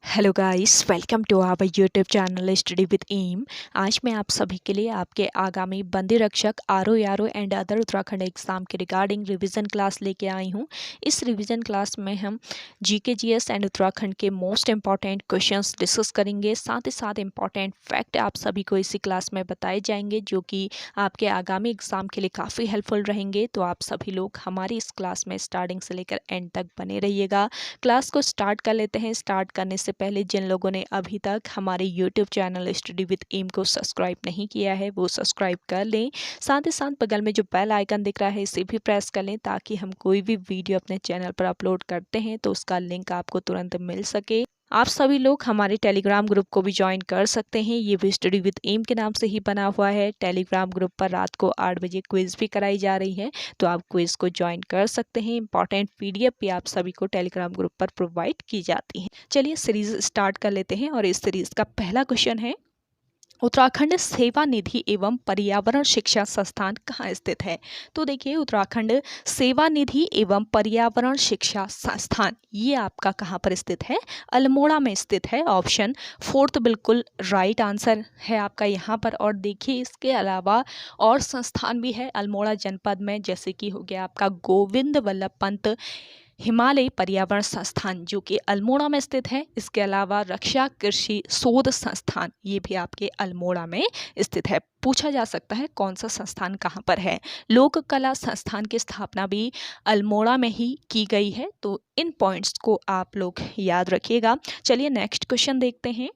Hello guys, welcome to our YouTube channel study with M. आज मैं आप सभी के लिए आपके आगामी बंदी रक्षक RO and other Uttarakhand exam के रिगार्डिंग रिवीजन क्लास लेके आई हूँ। इस रिवीजन क्लास में हम जीके जीएस एंड उत्तराखंड के मोस्ट इंपॉर्टेंट क्वेश्चंस डिस्कस करेंगे। साथ ही साथ इंपॉर्टेंट फैक्ट आप सभी को इसी क्लास में बताए जाएंगे जो कि आपके आगामी एग्जाम के लिए काफ़ी हेल्पफुल रहेंगे। तो आप सभी लोग हमारी इस क्लास में स्टार्टिंग से लेकर एंड तक बने रहिएगा। क्लास को स्टार्ट कर लेते हैं। स्टार्ट करने से पहले जिन लोगों ने अभी तक हमारे YouTube channel study with M को सब्सक्राइब नहीं किया है वो सब्सक्राइब कर लें। साथ ही साथ बगल में जो बेल आइकन दिख रहा है इसे भी प्रेस कर लें ताकि हम कोई भी वीडियो अपने चैनल पर अपलोड करते हैं तो उसका लिंक आपको तुरंत मिल सके। आप सभी लोग हमारे टेलीग्राम ग्रुप को भी ज्वाइन कर सकते हैं। ये भी स्टडी विद एम के नाम से ही बना हुआ है। टेलीग्राम ग्रुप पर रात को 8 बजे क्विज भी कराई जा रही है तो आप क्विज को ज्वाइन कर सकते हैं। इंपॉर्टेंट पीडीएफ भी आप सभी को टेलीग्राम ग्रुप पर प्रोवाइड की जाती है। चलिए सीरीज स्टार्ट कर लेते हैं और इस सीरीज का पहला क्वेश्चन है, उत्तराखंड सेवा निधि एवं पर्यावरण शिक्षा संस्थान कहाँ स्थित है। तो देखिए, उत्तराखंड सेवा निधि एवं पर्यावरण शिक्षा संस्थान ये आपका कहाँ पर स्थित है, अल्मोड़ा में स्थित है। ऑप्शन फोर्थ बिल्कुल राइट आंसर है आपका यहाँ पर। और देखिए, इसके अलावा और संस्थान भी है अल्मोड़ा जनपद में, जैसे कि हो गया आपका गोविंद वल्लभ पंत हिमालय पर्यावरण संस्थान जो कि अल्मोड़ा में स्थित है। इसके अलावा रक्षा कृषि शोध संस्थान ये भी आपके अल्मोड़ा में स्थित है। पूछा जा सकता है कौन सा संस्थान कहाँ पर है। लोक कला संस्थान की स्थापना भी अल्मोड़ा में ही की गई है। तो इन पॉइंट्स को आप लोग याद रखिएगा। चलिए नेक्स्ट क्वेश्चन देखते हैं।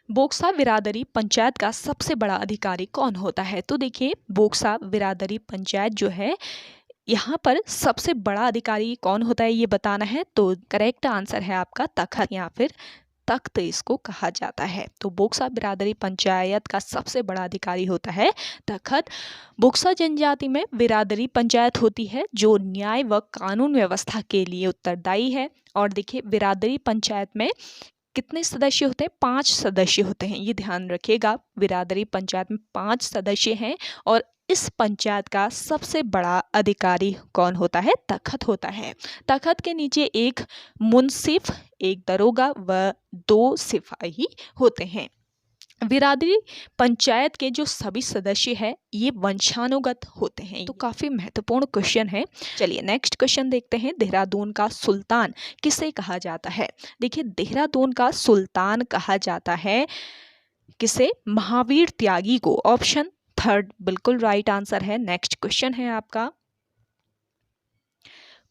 बोक्सा बिरादरी पंचायत का सबसे बड़ा अधिकारी कौन होता है। तो देखिए, बोक्सा बिरादरी पंचायत जो है यहाँ पर सबसे बड़ा अधिकारी कौन होता है ये बताना है। तो करेक्ट आंसर है आपका तखत या फिर तख्त इसको कहा जाता है। तो बोक्सा बिरादरी पंचायत का सबसे बड़ा अधिकारी होता है तखत। बोक्सा जनजाति में बिरादरी पंचायत होती है जो न्याय व कानून व्यवस्था के लिए उत्तरदायी है। और देखिए, बिरादरी पंचायत में कितने सदस्य होते हैं, 5 सदस्य होते हैं। ये ध्यान रखिएगा, बिरादरी पंचायत में 5 सदस्य हैं। और इस पंचायत का सबसे बड़ा अधिकारी कौन होता है, तखत होता है। तखत के नीचे एक मुंसिफ, एक दरोगा व 2 सिपाही होते हैं। बिरादरी पंचायत के जो सभी सदस्य हैं ये वंशानुगत होते हैं। तो काफी महत्वपूर्ण क्वेश्चन है। चलिए नेक्स्ट क्वेश्चन देखते हैं। देहरादून का सुल्तान किसे कहा जाता है। देखिए, देहरादून का सुल्तान कहा जाता है किसे, महावीर त्यागी को। ऑप्शन थर्ड बिल्कुल राइट आंसर है। नेक्स्ट क्वेश्चन है आपका,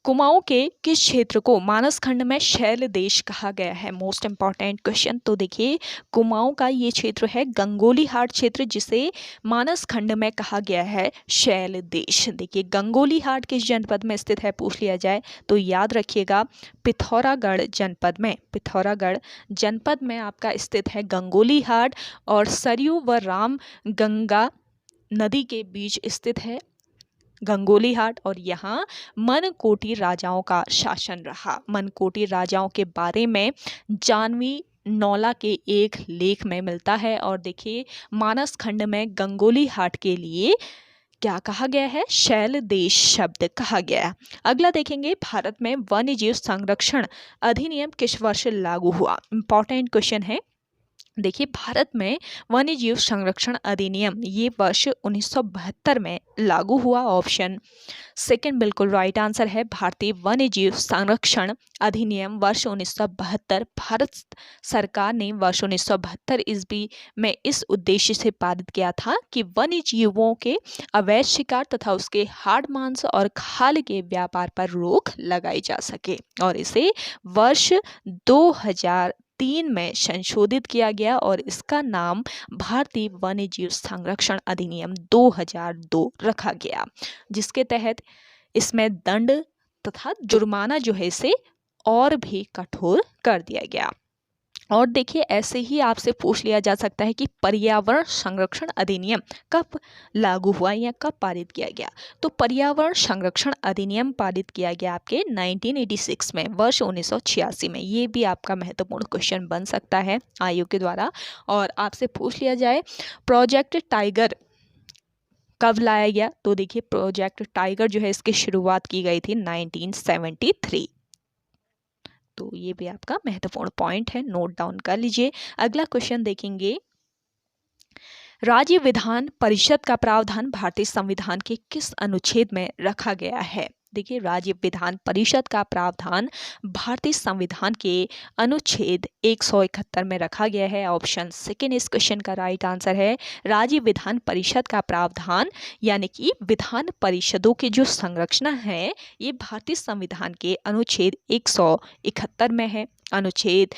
कुमाऊं के किस क्षेत्र को मानस खंड में शैल देश कहा गया है। Most important question. तो देखिए, कुमाऊं का ये क्षेत्र है गंगोली हाट क्षेत्र जिसे मानस खंड में कहा गया है शैल देश। देखिए, गंगोली हाट किस जनपद में स्थित है पूछ लिया जाए तो याद रखिएगा पिथौरागढ़ जनपद में। पिथौरागढ़ जनपद में आपका स्थित है गंगोली हाट। और सरयू व राम गंगा नदी के बीच स्थित है गंगोली हाट। और यहाँ मनकोटी राजाओं का शासन रहा। मनकोटी राजाओं के बारे में जानवी नौला के एक लेख में मिलता है। और देखिए, मानस खंड में गंगोली हाट के लिए क्या कहा गया है, शैल देश शब्द कहा गया। अगला देखेंगे, भारत में वन्य जीव संरक्षण अधिनियम किस वर्ष लागू हुआ। इंपॉर्टेंट क्वेश्चन है। देखिए, भारत में वन्य जीव संरक्षण अधिनियम ये वर्ष 1972 में लागू हुआ। ऑप्शन सेकंड बिल्कुल राइट आंसर है। भारतीय वन्य जीव संरक्षण अधिनियम वर्ष 1972 भारत सरकार ने वर्ष 1972 ईस्वी में इस उद्देश्य से पारित किया था कि वन्य जीवों के अवैध शिकार तथा उसके हाड़ मांस और खाल के व्यापार पर रोक लगाई जा सके। और इसे वर्ष 2003 में संशोधित किया गया और इसका नाम भारतीय वन्य जीव संरक्षण अधिनियम 2002 रखा गया, जिसके तहत इसमें दंड तथा जुर्माना जो है इसे और भी कठोर कर दिया गया। और देखिए, ऐसे ही आपसे पूछ लिया जा सकता है कि पर्यावरण संरक्षण अधिनियम कब लागू हुआ या कब पारित किया गया। तो पर्यावरण संरक्षण अधिनियम पारित किया गया आपके 1986 में, वर्ष 1986 में। ये भी आपका महत्वपूर्ण क्वेश्चन बन सकता है आयोग के द्वारा। और आपसे पूछ लिया जाए प्रोजेक्ट टाइगर कब लाया गया। तो देखिए, प्रोजेक्ट टाइगर जो है इसकी शुरुआत की गई थी 1973। तो ये भी आपका महत्वपूर्ण पॉइंट है, नोट डाउन कर लीजिए। अगला क्वेश्चन देखेंगे, राज्य विधान परिषद का प्रावधान भारतीय संविधान के किस अनुच्छेद में रखा गया है? देखिए, राज्य विधान परिषद का प्रावधान भारतीय संविधान के अनुच्छेद 171 में रखा गया है। ऑप्शन सेकेंड इस क्वेश्चन का राइट आंसर है। राज्य विधान परिषद का प्रावधान यानी कि विधान परिषदों की जो संरचना है ये भारतीय संविधान के अनुच्छेद 171 में है। अनुच्छेद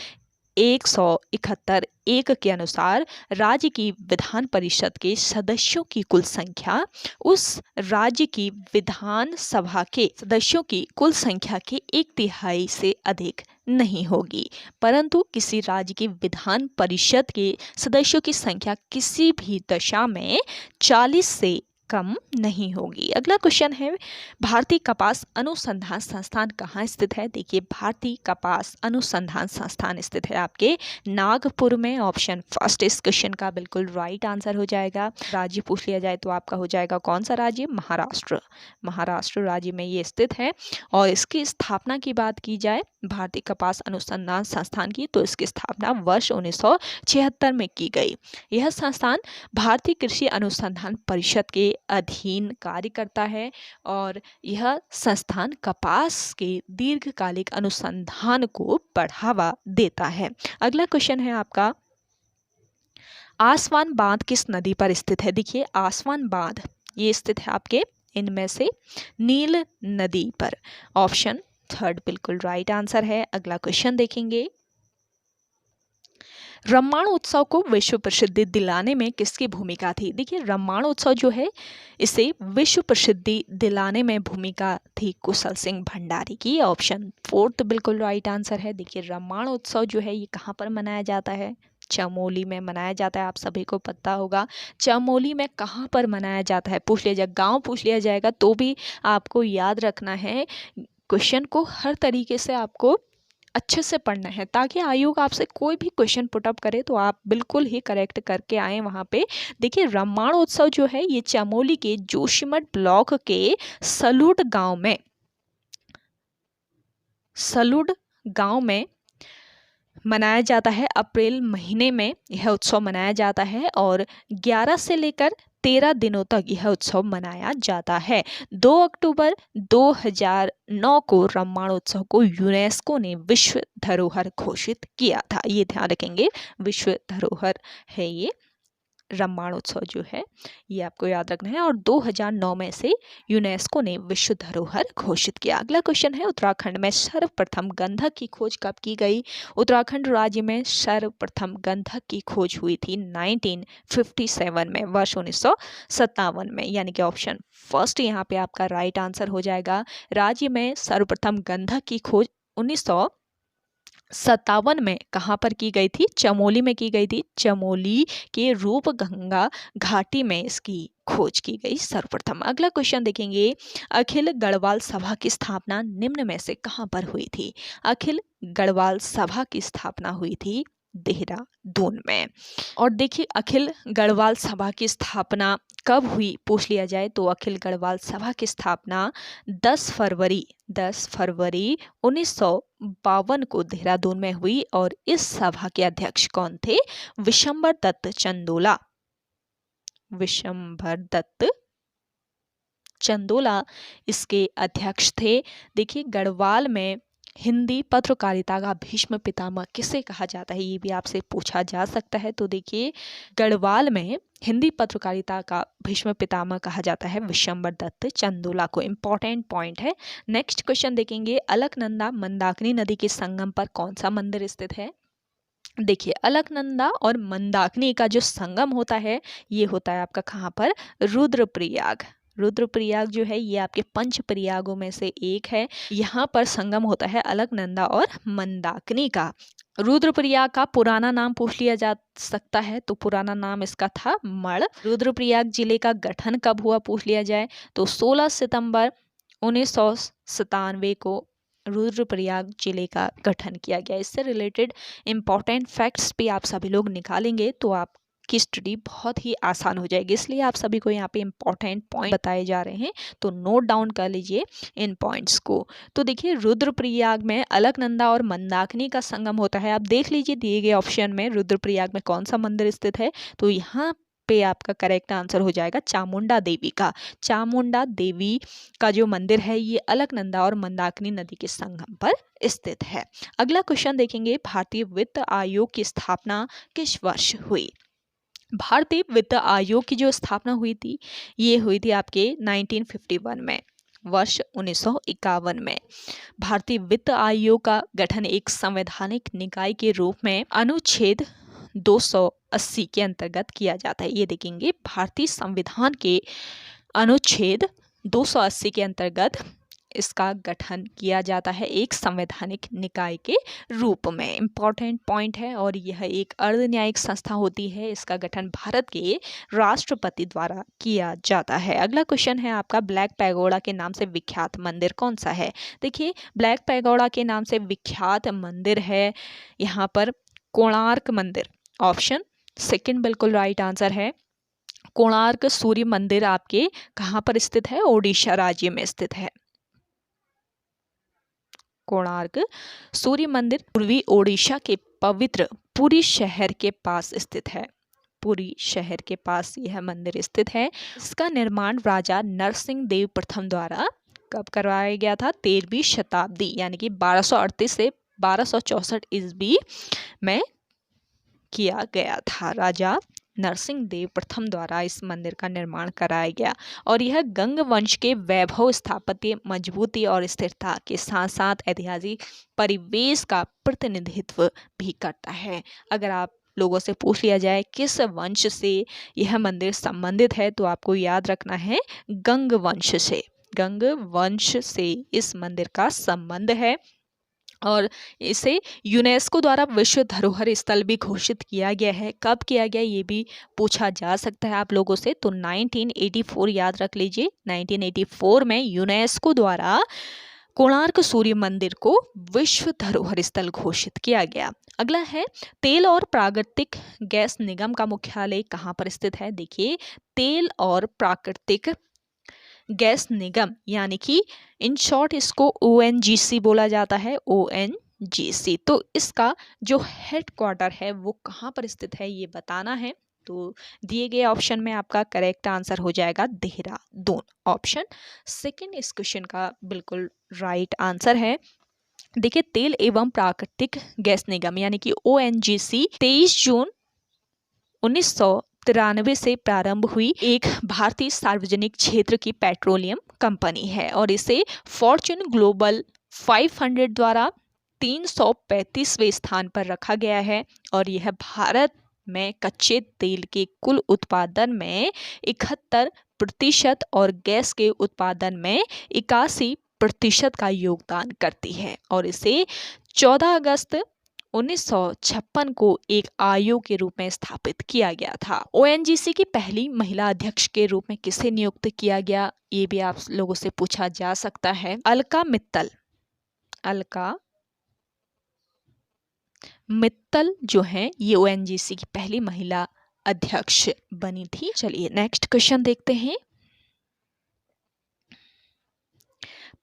171 एक के अनुसार राज्य की विधान परिषद के सदस्यों की कुल संख्या उस राज्य की विधान सभा के सदस्यों की कुल संख्या के 1/3 से अधिक नहीं होगी, परंतु किसी राज्य की विधान परिषद के सदस्यों की संख्या किसी भी दशा में 40 से कम नहीं होगी। अगला क्वेश्चन है, भारतीय कपास अनुसंधान संस्थान कहाँ स्थित है? देखिए, भारतीय कपास अनुसंधान संस्थान स्थित है आपके नागपुर में। ऑप्शन फर्स्ट इस क्वेश्चन का बिल्कुल राइट आंसर हो जाएगा। राज्य पूछ लिया जाए तो आपका हो जाएगा कौन सा राज्य? महाराष्ट्र। महाराष्ट्र राज्य में ये स्थित है। और इसकी स्थापना की बात की जाए भारतीय कपास अनुसंधान संस्थान की, तो इसकी स्थापना वर्ष 1976 में की गई। यह संस्थान भारतीय कृषि अनुसंधान परिषद के अधीन कार्य करता है और यह संस्थान कपास के दीर्घकालिक अनुसंधान को बढ़ावा देता है। अगला क्वेश्चन है आपका, आसवान बांध किस नदी पर स्थित है? देखिए, आसवान बांध ये स्थित है आपके इनमें से नील नदी पर। ऑप्शन थर्ड बिल्कुल राइट आंसर है। अगला क्वेश्चन देखेंगे, रामायण उत्सव को विश्व प्रसिद्धि दिलाने में किसकी भूमिका थी? देखिए, रामायण उत्सव जो है इसे विश्व प्रसिद्धि दिलाने में भूमिका थी कुशल सिंह भंडारी की। ऑप्शन फोर्थ बिल्कुल राइट आंसर है। देखिए, रामायण उत्सव जो है ये कहाँ पर मनाया जाता है? चमोली में मनाया जाता है। आप सभी को पता होगा चमोली में कहाँ पर मनाया जाता है। पूछ लिया जाए, गाँव पूछ लिया जाएगा तो भी आपको याद रखना है। क्वेश्चन को हर तरीके से आपको अच्छे से पढ़ना है ताकि आयोग आपसे कोई भी क्वेश्चन पुटअप करे तो आप बिल्कुल ही करेक्ट करके आए वहाँ पे। देखिए, रामायण उत्सव जो है ये चमोली के जोशीमठ ब्लॉक के सलूड गांव में मनाया जाता है। अप्रैल महीने में यह उत्सव मनाया जाता है और 11 से लेकर 13 दिनों तक यह उत्सव मनाया जाता है। 2 अक्टूबर 2009 को रामायण उत्सव को यूनेस्को ने विश्व धरोहर घोषित किया था। ये ध्यान रखेंगे, विश्व धरोहर है ये रामायण उत्सव जो है ये आपको याद रखना है। और 2009 में से यूनेस्को ने विश्व धरोहर घोषित किया। अगला क्वेश्चन है, उत्तराखंड में सर्वप्रथम गंधक की खोज कब की गई? उत्तराखंड राज्य में सर्वप्रथम गंधक की खोज हुई थी 1957 में, वर्ष 1957 में, यानी कि ऑप्शन फर्स्ट यहाँ पे आपका राइट आंसर हो जाएगा। राज्य में सर्वप्रथम गंधक की खोज 1957 में कहाँ पर की गई थी? चमोली में की गई थी। चमोली के रूपगंगा घाटी में इसकी खोज की गई सर्वप्रथम। अगला क्वेश्चन देखेंगे, अखिल गढ़वाल सभा की स्थापना निम्न में से कहाँ पर हुई थी? अखिल गढ़वाल सभा की स्थापना हुई थी देहरादून में। और देखिए, अखिल गढ़वाल सभा की स्थापना कब हुई पूछ लिया जाए तो अखिल गढ़वाल सभा की स्थापना 10 फरवरी 1952 को देहरादून में हुई। और इस सभा के अध्यक्ष कौन थे? विशंबर दत्त चंदोला। विशंबर दत्त चंदोला इसके अध्यक्ष थे। देखिए, गढ़वाल में हिंदी पत्रकारिता का भीष्म पितामह किसे कहा जाता है? ये भी आपसे पूछा जा सकता है। तो देखिए, गढ़वाल में हिंदी पत्रकारिता का भीष्म पितामह कहा जाता है विशंबर दत्त चंदोला को। इंपॉर्टेंट पॉइंट है। नेक्स्ट क्वेश्चन देखेंगे, अलकनंदा मंदाकिनी नदी के संगम पर कौन सा मंदिर स्थित है? देखिए, अलकनंदा और मंदाकिनी का जो संगम होता है ये होता है आपका कहाँ पर? रुद्रप्रयाग। रुद्रप्रयाग जो है ये आपके पंच प्रयागों में से एक है। यहाँ पर संगम होता है अलकनंदा और मंदाकिनी का। रुद्रप्रयाग का पुराना नाम पूछ लिया जा सकता है तो पुराना नाम इसका था मढ़। रुद्रप्रयाग जिले का गठन कब हुआ पूछ लिया जाए तो 16 सितंबर 1997 को रुद्रप्रयाग जिले का गठन किया गया। इससे रिलेटेड इंपॉर्टेंट फैक्ट्स भी आप सभी लोग निकालेंगे तो आप की स्टडी बहुत ही आसान हो जाएगी। इसलिए आप सभी को यहाँ पे इम्पॉर्टेंट पॉइंट बताए जा रहे हैं, तो नोट डाउन कर लीजिए इन पॉइंट्स को। तो देखिए रुद्रप्रयाग में अलकनंदा और मंदाकिनी का संगम होता है। आप देख लीजिए दिए गए ऑप्शन में रुद्रप्रयाग में कौन सा मंदिर स्थित है, तो यहाँ पे आपका करेक्ट आंसर हो जाएगा चामुंडा देवी का। चामुंडा देवी का जो मंदिर है ये अलकनंदा और मंदाकिनी नदी के संगम पर स्थित है। अगला क्वेश्चन देखेंगे, भारतीय वित्त आयोग की स्थापना किस वर्ष हुई? भारतीय वित्त आयोग की जो स्थापना हुई थी ये हुई थी आपके 1951 में, वर्ष 1951 में। भारतीय वित्त आयोग का गठन एक संवैधानिक निकाय के रूप में अनुच्छेद 280 के अंतर्गत किया जाता है। ये देखेंगे भारतीय संविधान के अनुच्छेद 280 के अंतर्गत इसका गठन किया जाता है एक संवैधानिक निकाय के रूप में। इम्पॉर्टेंट पॉइंट है, और यह एक अर्ध न्यायिक संस्था होती है। इसका गठन भारत के राष्ट्रपति द्वारा किया जाता है। अगला क्वेश्चन है आपका, ब्लैक पैगोडा के नाम से विख्यात मंदिर कौन सा है? देखिए ब्लैक पैगोडा के नाम से विख्यात मंदिर है यहाँ पर कोणार्क मंदिर। ऑप्शन सेकंड बिल्कुल राइट आंसर है। कोणार्क सूर्य मंदिर आपके कहाँ पर स्थित है? ओडिशा राज्य में स्थित है। कोणार्क सूर्य मंदिर पूर्वी ओडिशा के पवित्र पुरी शहर के पास स्थित है। पुरी शहर के पास यह मंदिर स्थित है। इसका निर्माण राजा नरसिंह देव प्रथम द्वारा कब करवाया गया था? 13वीं शताब्दी यानी कि 1238 से 1264 ईस्वी में किया गया था। राजा नरसिंह देव प्रथम द्वारा इस मंदिर का निर्माण कराया गया, और यह गंग वंश के वैभव, स्थापत्य मजबूती और स्थिरता के साथ साथ ऐतिहासिक परिवेश का प्रतिनिधित्व भी करता है। अगर आप लोगों से पूछ लिया जाए किस वंश से यह मंदिर संबंधित है, तो आपको याद रखना है गंग वंश से। गंग वंश से इस मंदिर का संबंध है, और इसे यूनेस्को द्वारा विश्व धरोहर स्थल भी घोषित किया गया है। कब किया गया ये भी पूछा जा सकता है आप लोगों से, तो 1984 याद रख लीजिए। 1984 में यूनेस्को द्वारा कोणार्क सूर्य मंदिर को विश्व धरोहर स्थल घोषित किया गया। अगला है, तेल और प्राकृतिक गैस निगम का मुख्यालय कहाँ पर स्थित है? देखिए तेल और प्राकृतिक गैस निगम यानी कि इन शॉर्ट इसको ONGC बोला जाता है। ONGC, तो इसका जो हेडक्वार्टर है वो कहाँ पर स्थित है ये बताना है। तो दिए गए ऑप्शन में आपका करेक्ट आंसर हो जाएगा देहरादून। ऑप्शन सेकंड इस क्वेश्चन का बिल्कुल राइट आंसर है। देखिए तेल एवं प्राकृतिक गैस निगम यानी कि ONGC 23 जून 1993 से प्रारंभ हुई एक भारतीय सार्वजनिक क्षेत्र की पेट्रोलियम कंपनी है, और इसे फॉर्च्यून ग्लोबल 500 द्वारा 335वें स्थान पर रखा गया है, और यह भारत में कच्चे तेल के कुल उत्पादन में 71% और गैस के उत्पादन में 81% का योगदान करती है, और इसे 14 अगस्त 1956 को एक आयोग के रूप में स्थापित किया गया था। ONGC की पहली महिला अध्यक्ष के रूप में किसे नियुक्त किया गया, ये भी आप लोगों से पूछा जा सकता है। अलका मित्तल। अलका मित्तल जो है ये ONGC की पहली महिला अध्यक्ष बनी थी। चलिए नेक्स्ट क्वेश्चन देखते हैं।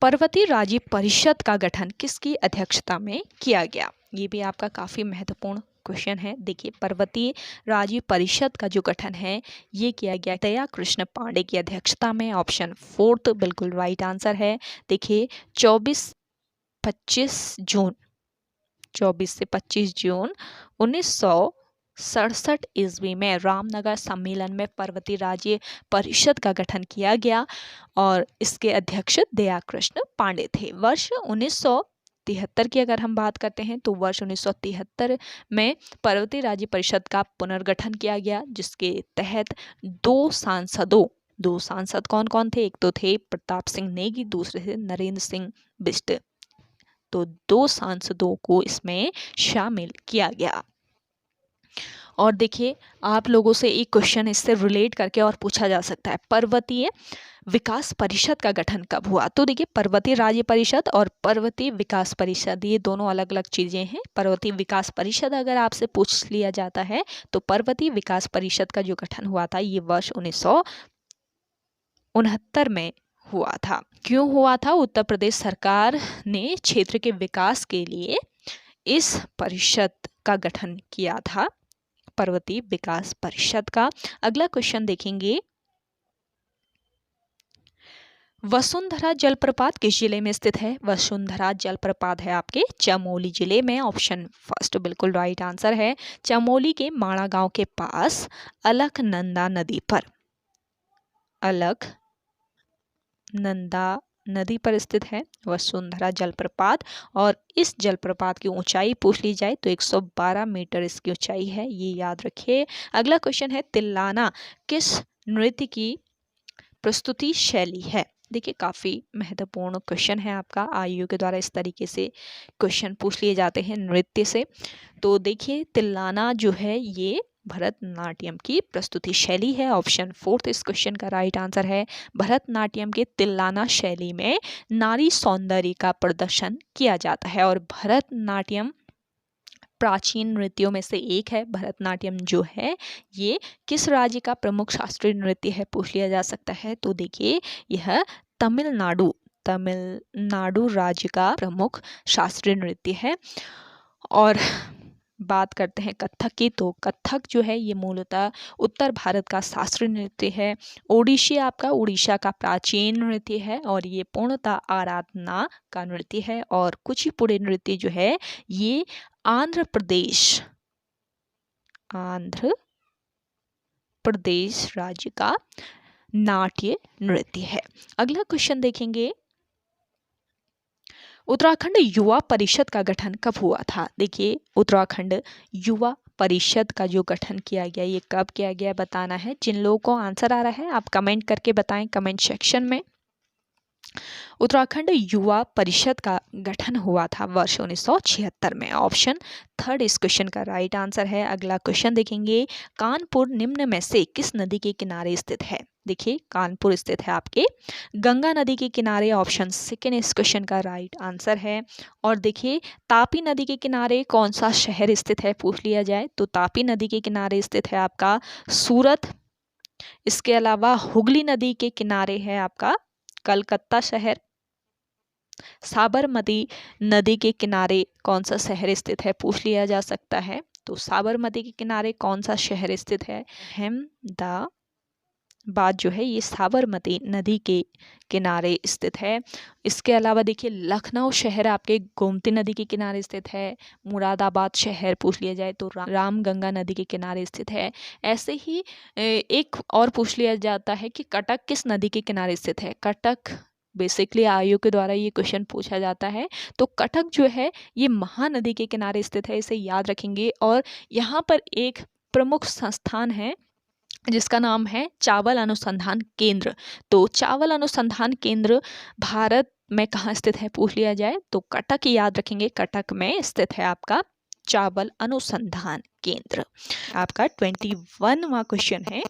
पर्वतीय राज्य परिषद का गठन किसकी अध्यक्षता में किया गया? ये भी आपका काफ़ी महत्वपूर्ण क्वेश्चन है। देखिए पर्वतीय राज्य परिषद का जो गठन है ये किया गया दया कृष्ण पांडे की अध्यक्षता में। ऑप्शन फोर्थ बिल्कुल राइट आंसर है। देखिए 24 से 25 जून 1967 ईस्वी में रामनगर सम्मेलन में पर्वतीय राज्य परिषद का गठन किया गया, और इसके अध्यक्ष दया कृष्ण पांडे थे। वर्ष 1973 की अगर हम बात करते हैं तो वर्ष 1973 में पर्वतीय राज्य परिषद का पुनर्गठन किया गया, जिसके तहत दो सांसद कौन कौन थे? एक तो थे प्रताप सिंह नेगी, दूसरे थे नरेंद्र सिंह बिष्ट। तो 2 सांसदों को इसमें शामिल किया गया। और देखिए आप लोगों से एक क्वेश्चन इससे रिलेट करके और पूछा जा सकता है, पर्वतीय विकास परिषद का गठन कब हुआ? तो देखिए पर्वतीय राज्य परिषद और पर्वतीय विकास परिषद ये दोनों अलग अलग चीज़ें हैं। पर्वतीय विकास परिषद अगर आपसे पूछ लिया जाता है तो पर्वतीय विकास परिषद का जो गठन हुआ था ये वर्ष 1969 में हुआ था। क्यों हुआ था? उत्तर प्रदेश सरकार ने क्षेत्र के विकास के लिए इस परिषद का गठन किया था, पर्वतीय विकास परिषद का। अगला क्वेश्चन देखेंगे, वसुंधरा जलप्रपात किस जिले में स्थित है? वसुंधरा जलप्रपात है आपके चमोली जिले में। ऑप्शन फर्स्ट बिल्कुल राइट आंसर है। चमोली के माणा गांव के पास अलकनंदा नदी पर, अलकनंदा नदी पर स्थित है वसुंधरा जलप्रपात। और इस जलप्रपात की ऊंचाई पूछ ली जाए तो 112 मीटर इसकी ऊंचाई है, ये याद रखिए। अगला क्वेश्चन है, तिल्लाना किस नृत्य की प्रस्तुति शैली है? देखिए काफ़ी महत्वपूर्ण क्वेश्चन है आपका, आयु के द्वारा इस तरीके से क्वेश्चन पूछ लिए जाते हैं नृत्य से। तो देखिए तिल्लाना जो है ये भरतनाट्यम की प्रस्तुति शैली है। ऑप्शन फोर्थ इस क्वेश्चन का राइट आंसर है। भरतनाट्यम के तिल्लाना शैली में नारी सौंदर्य का प्रदर्शन किया जाता है और भरतनाट्यम प्राचीन नृत्यों में से एक है। भरतनाट्यम जो है ये किस राज्य का प्रमुख शास्त्रीय नृत्य है पूछ लिया जा सकता है। तो देखिए यह तमिलनाडु राज्य का प्रमुख शास्त्रीय नृत्य है। और बात करते हैं कथक की, तो कथक जो है ये मूलतः उत्तर भारत का शास्त्रीय नृत्य है। ओडिशी आपका उड़ीसा का प्राचीन नृत्य है और ये पूर्णतः आराधना का नृत्य है। और कुचिपुड़ी नृत्य जो है ये आंध्र प्रदेश राज्य का नाट्य नृत्य है। अगला क्वेश्चन देखेंगे, उत्तराखंड युवा परिषद का गठन कब हुआ था? देखिए उत्तराखंड युवा परिषद का जो गठन किया गया ये कब किया गया बताना है। जिन लोगों को आंसर आ रहा है आप कमेंट करके बताएं कमेंट सेक्शन में। उत्तराखंड युवा परिषद का गठन हुआ था वर्ष 1976 में। ऑप्शन थर्ड इस क्वेश्चन का राइट आंसर है। अगला क्वेश्चन देखेंगे, कानपुर निम्न में से किस नदी के किनारे स्थित है? देखिए कानपुर स्थित है आपके गंगा नदी के किनारे। ऑप्शन सेकेंड इस क्वेश्चन का राइट आंसर है। और देखिए तापी नदी के किनारे कौन सा शहर स्थित है पूछ लिया जाए तो तापी नदी के किनारे स्थित है आपका सूरत। इसके अलावा हुगली नदी के किनारे है आपका कलकत्ता शहर। साबरमती नदी के किनारे कौन सा शहर स्थित है पूछ लिया जा सकता है। तो साबरमती के किनारे कौन सा शहर स्थित है? अहमदाबाद जो है ये साबरमती नदी के किनारे स्थित है। इसके अलावा देखिए लखनऊ शहर आपके गोमती नदी के किनारे स्थित है। मुरादाबाद शहर पूछ लिया जाए तो रामगंगा नदी के किनारे स्थित है। ऐसे ही एक और पूछ लिया जाता है कि कटक किस नदी के किनारे स्थित है? कटक बेसिकली आयु के द्वारा ये क्वेश्चन पूछा जाता है। तो कटक जो है ये महानदी के किनारे स्थित है, इसे याद रखेंगे। और यहाँ पर एक प्रमुख संस्थान है जिसका नाम है चावल अनुसंधान केंद्र। तो चावल अनुसंधान केंद्र भारत में कहाँ स्थित है पूछ लिया जाए तो कटक याद रखेंगे। कटक में स्थित है आपका चावल अनुसंधान केंद्र। आपका 21वां क्वेश्चन है,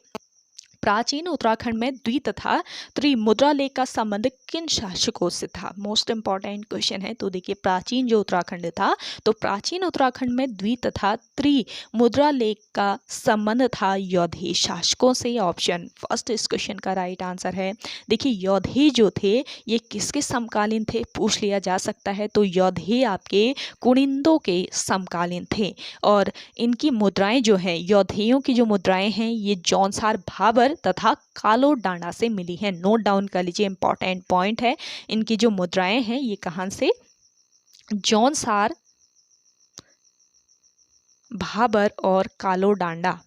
प्राचीन उत्तराखंड में द्वि तथा त्रिमुद्रा लेख का संबंध किन शासकों से था? मोस्ट इंपॉर्टेंट क्वेश्चन है। तो देखिए प्राचीन जो उत्तराखंड था तो प्राचीन उत्तराखंड में द्वि तथा त्रिमुद्रा लेख का संबंध था यौधेय शासकों से। ऑप्शन फर्स्ट इस क्वेश्चन का राइट आंसर है। देखिए यौधेय जो थे ये किसके समकालीन थे पूछ लिया जा सकता है। तो यौधेय आपके कुनिंदों के समकालीन थे। और इनकी मुद्राएं जो हैं यौधेयों की जो मुद्राएं हैं ये जौनसार भाबर तथा कालो डांडा से मिली हैं। नोट डाउन कर लीजिए, इंपॉर्टेंट पॉइंट है। इनकी जो मुद्राएं हैं ये कहां से? जौनसार भाबर और कालो डांडा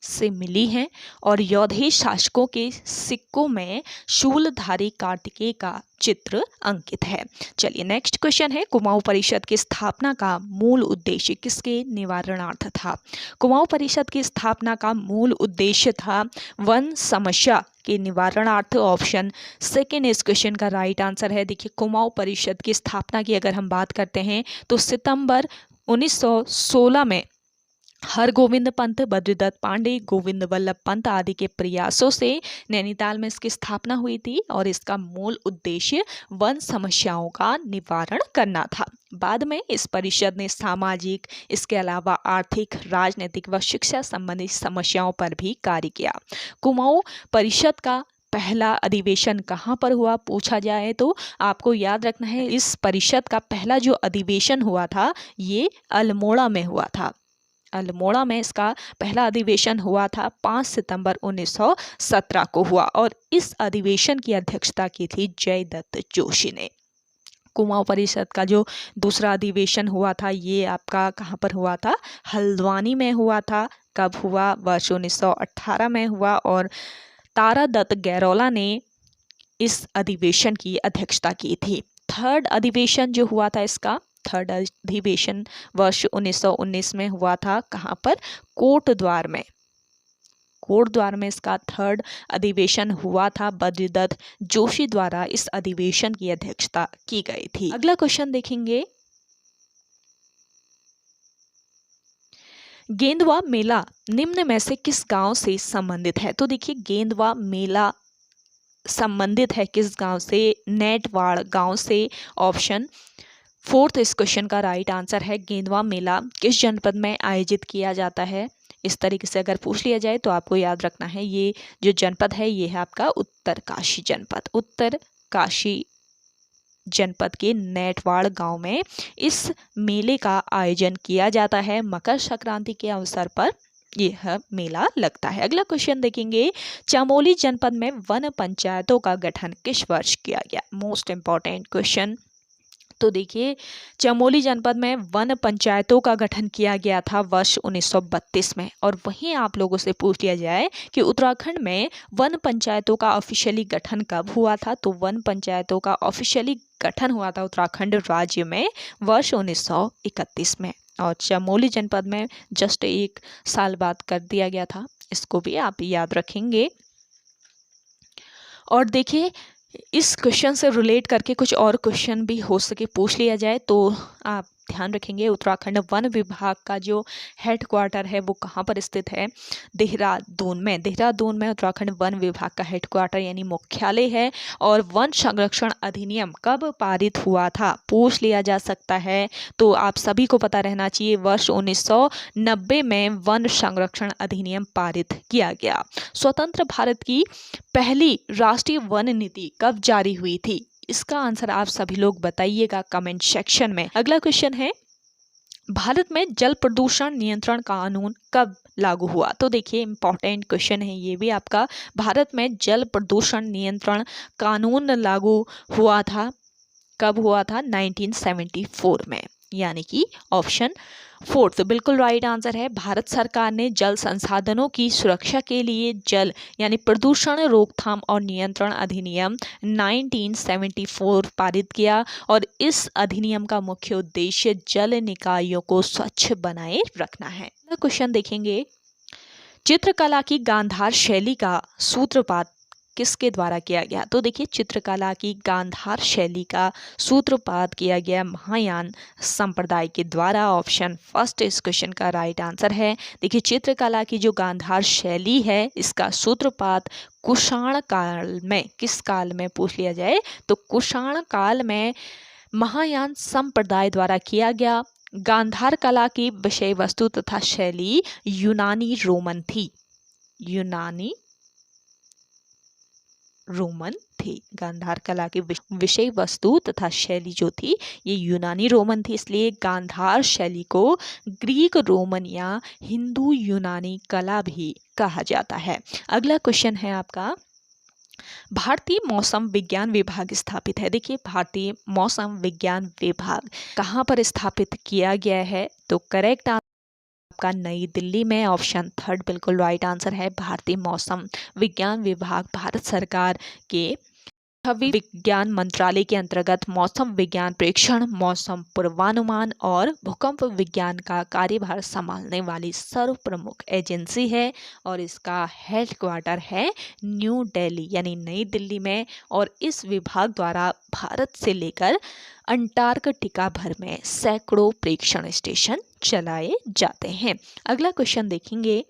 से मिली हैं और योधे शासकों के सिक्कों में शूलधारी कार्तिकेय का चित्र अंकित है। चलिए नेक्स्ट क्वेश्चन है, कुमाऊं परिषद की स्थापना का मूल उद्देश्य किसके निवारणार्थ था? कुमाऊं परिषद की स्थापना का मूल उद्देश्य था वन समस्या के निवारणार्थ। ऑप्शन सेकेंड इस क्वेश्चन का राइट आंसर है। देखिए कुमाऊं परिषद की स्थापना की अगर हम बात करते हैं तो सितंबर 1916 में हरगोविंद पंत, बद्रीदत्त पांडे, गोविंद वल्लभ पंत आदि के प्रयासों से नैनीताल में इसकी स्थापना हुई थी और इसका मूल उद्देश्य वन समस्याओं का निवारण करना था। बाद में इस परिषद ने सामाजिक, इसके अलावा आर्थिक, राजनीतिक व शिक्षा संबंधी समस्याओं पर भी कार्य किया। कुमाऊं परिषद का पहला अधिवेशन कहाँ पर हुआ पूछा जाए तो आपको याद रखना है, इस परिषद का पहला जो अधिवेशन हुआ था ये अल्मोड़ा में हुआ था। अल्मोड़ा में इसका पहला अधिवेशन हुआ था, 5 सितंबर 1917 को हुआ और इस अधिवेशन की अध्यक्षता की थी जयदत्त जोशी ने। कुमाऊं परिषद का जो दूसरा अधिवेशन हुआ था ये आपका कहाँ पर हुआ था? हल्द्वानी में हुआ था। कब हुआ? वर्ष 1918 में हुआ और तारादत्त गैरोला ने इस अधिवेशन की अध्यक्षता की थी। थर्ड अधिवेशन जो हुआ था इसका, थर्ड अधिवेशन वर्ष 1919 में हुआ था। कहाँ पर? कोटद्वार में। कोटद्वार में इसका थर्ड अधिवेशन हुआ था। बद्रीदत्त जोशी द्वारा इस अधिवेशन की अध्यक्षता की गई थी। अगला क्वेश्चन देखेंगे, गेंदवा मेला निम्न में से किस गांव से संबंधित है? तो देखिए गेंदवा मेला संबंधित है किस गांव से? नेटवाड़ गांव से। ऑप्शन फोर्थ इस क्वेश्चन का राइट आंसर है। गेंदवा मेला किस जनपद में आयोजित किया जाता है? इस तरीके से अगर पूछ लिया जाए तो आपको याद रखना है ये जो जनपद है ये है आपका उत्तरकाशी जनपद। उत्तरकाशी जनपद के नेटवाड़ गांव में इस मेले का आयोजन किया जाता है। मकर संक्रांति के अवसर पर यह मेला लगता है। अगला क्वेश्चन देखेंगे, चमोली जनपद में वन पंचायतों का गठन किस वर्ष किया गया? Most important question. तो देखिए चमोली जनपद में वन पंचायतों का गठन किया गया था वर्ष 1932 में। और वहीं आप लोगों से पूछ लिया जाए कि उत्तराखंड में वन पंचायतों का ऑफिशियली गठन कब हुआ था? तो वन पंचायतों का ऑफिशियली गठन हुआ था उत्तराखंड राज्य में वर्ष 1931 में और चमोली जनपद में जस्ट 1 साल बाद कर दिया गया था। इसको भी आप याद रखेंगे। और देखिए इस क्वेश्चन से रिलेट करके कुछ और क्वेश्चन भी हो सके पूछ लिया जाए तो आप ध्यान रखेंगे। उत्तराखंड वन विभाग का जो हेड क्वार्टर है वो कहाँ पर स्थित है? देहरादून में। देहरादून में उत्तराखंड वन विभाग का हेड क्वार्टर यानी मुख्यालय है। और वन संरक्षण अधिनियम कब पारित हुआ था पूछ लिया जा सकता है तो आप सभी को पता रहना चाहिए, वर्ष 1990 में वन संरक्षण अधिनियम पारित किया गया। स्वतंत्र भारत की पहली राष्ट्रीय वन नीति कब जारी हुई थी? इसका आंसर आप सभी लोग बताइएगा कमेंट सेक्शन में। अगला क्वेश्चन है, भारत में जल प्रदूषण नियंत्रण कानून कब लागू हुआ? तो देखिए इंपॉर्टेंट क्वेश्चन है ये भी आपका। भारत में जल प्रदूषण नियंत्रण कानून लागू हुआ था। कब हुआ था? 1974 में, यानी कि ऑप्शन फोर्थ बिल्कुल राइट आंसर है। भारत सरकार ने जल संसाधनों की सुरक्षा के लिए जल यानी प्रदूषण रोकथाम और नियंत्रण अधिनियम 1974 पारित किया और इस अधिनियम का मुख्य उद्देश्य जल निकायों को स्वच्छ बनाए रखना है। अगला क्वेश्चन देखेंगे, चित्रकला की गांधार शैली का सूत्रपात किसके द्वारा किया गया? तो देखिए चित्रकला की गांधार शैली का सूत्रपात किया गया महायान संप्रदाय के द्वारा। ऑप्शन फर्स्ट इस क्वेश्चन का राइट आंसर है। देखिए चित्रकला की जो गांधार शैली है इसका सूत्रपात कुषाण काल में, किस काल में पूछ लिया जाए तो कुषाण काल में महायान संप्रदाय द्वारा किया गया। गांधार कला की विषय वस्तु तथा शैली यूनानी रोमन थी। यूनानी रोमन थी। गांधार कला की विषय वस्तु तथा शैली जो थी ये यूनानी रोमन थी, इसलिए गांधार शैली को ग्रीक रोमन या हिंदू यूनानी कला भी कहा जाता है। अगला क्वेश्चन है आपका, भारतीय मौसम विज्ञान विभाग स्थापित है। देखिए भारतीय मौसम विज्ञान विभाग कहाँ पर स्थापित किया गया है? तो करेक्ट आपका नई दिल्ली में। ऑप्शन थर्ड बिल्कुल राइट आंसर है। भारतीय मौसम विज्ञान विभाग भारत सरकार के भूवि विज्ञान मंत्रालय के अंतर्गत मौसम विज्ञान प्रेक्षण, मौसम पूर्वानुमान और भूकंप विज्ञान का कार्यभार संभालने वाली सर्व प्रमुख एजेंसी है और इसका हेडक्वार्टर है न्यू दिल्ली यानी नई दिल्ली में। और इस विभाग द्वारा भारत से लेकर अंटार्कटिका भर में सैकड़ों प्रेक्षण स्टेशन चलाए जाते हैं। अगला क्वेश्चन देखेंगे,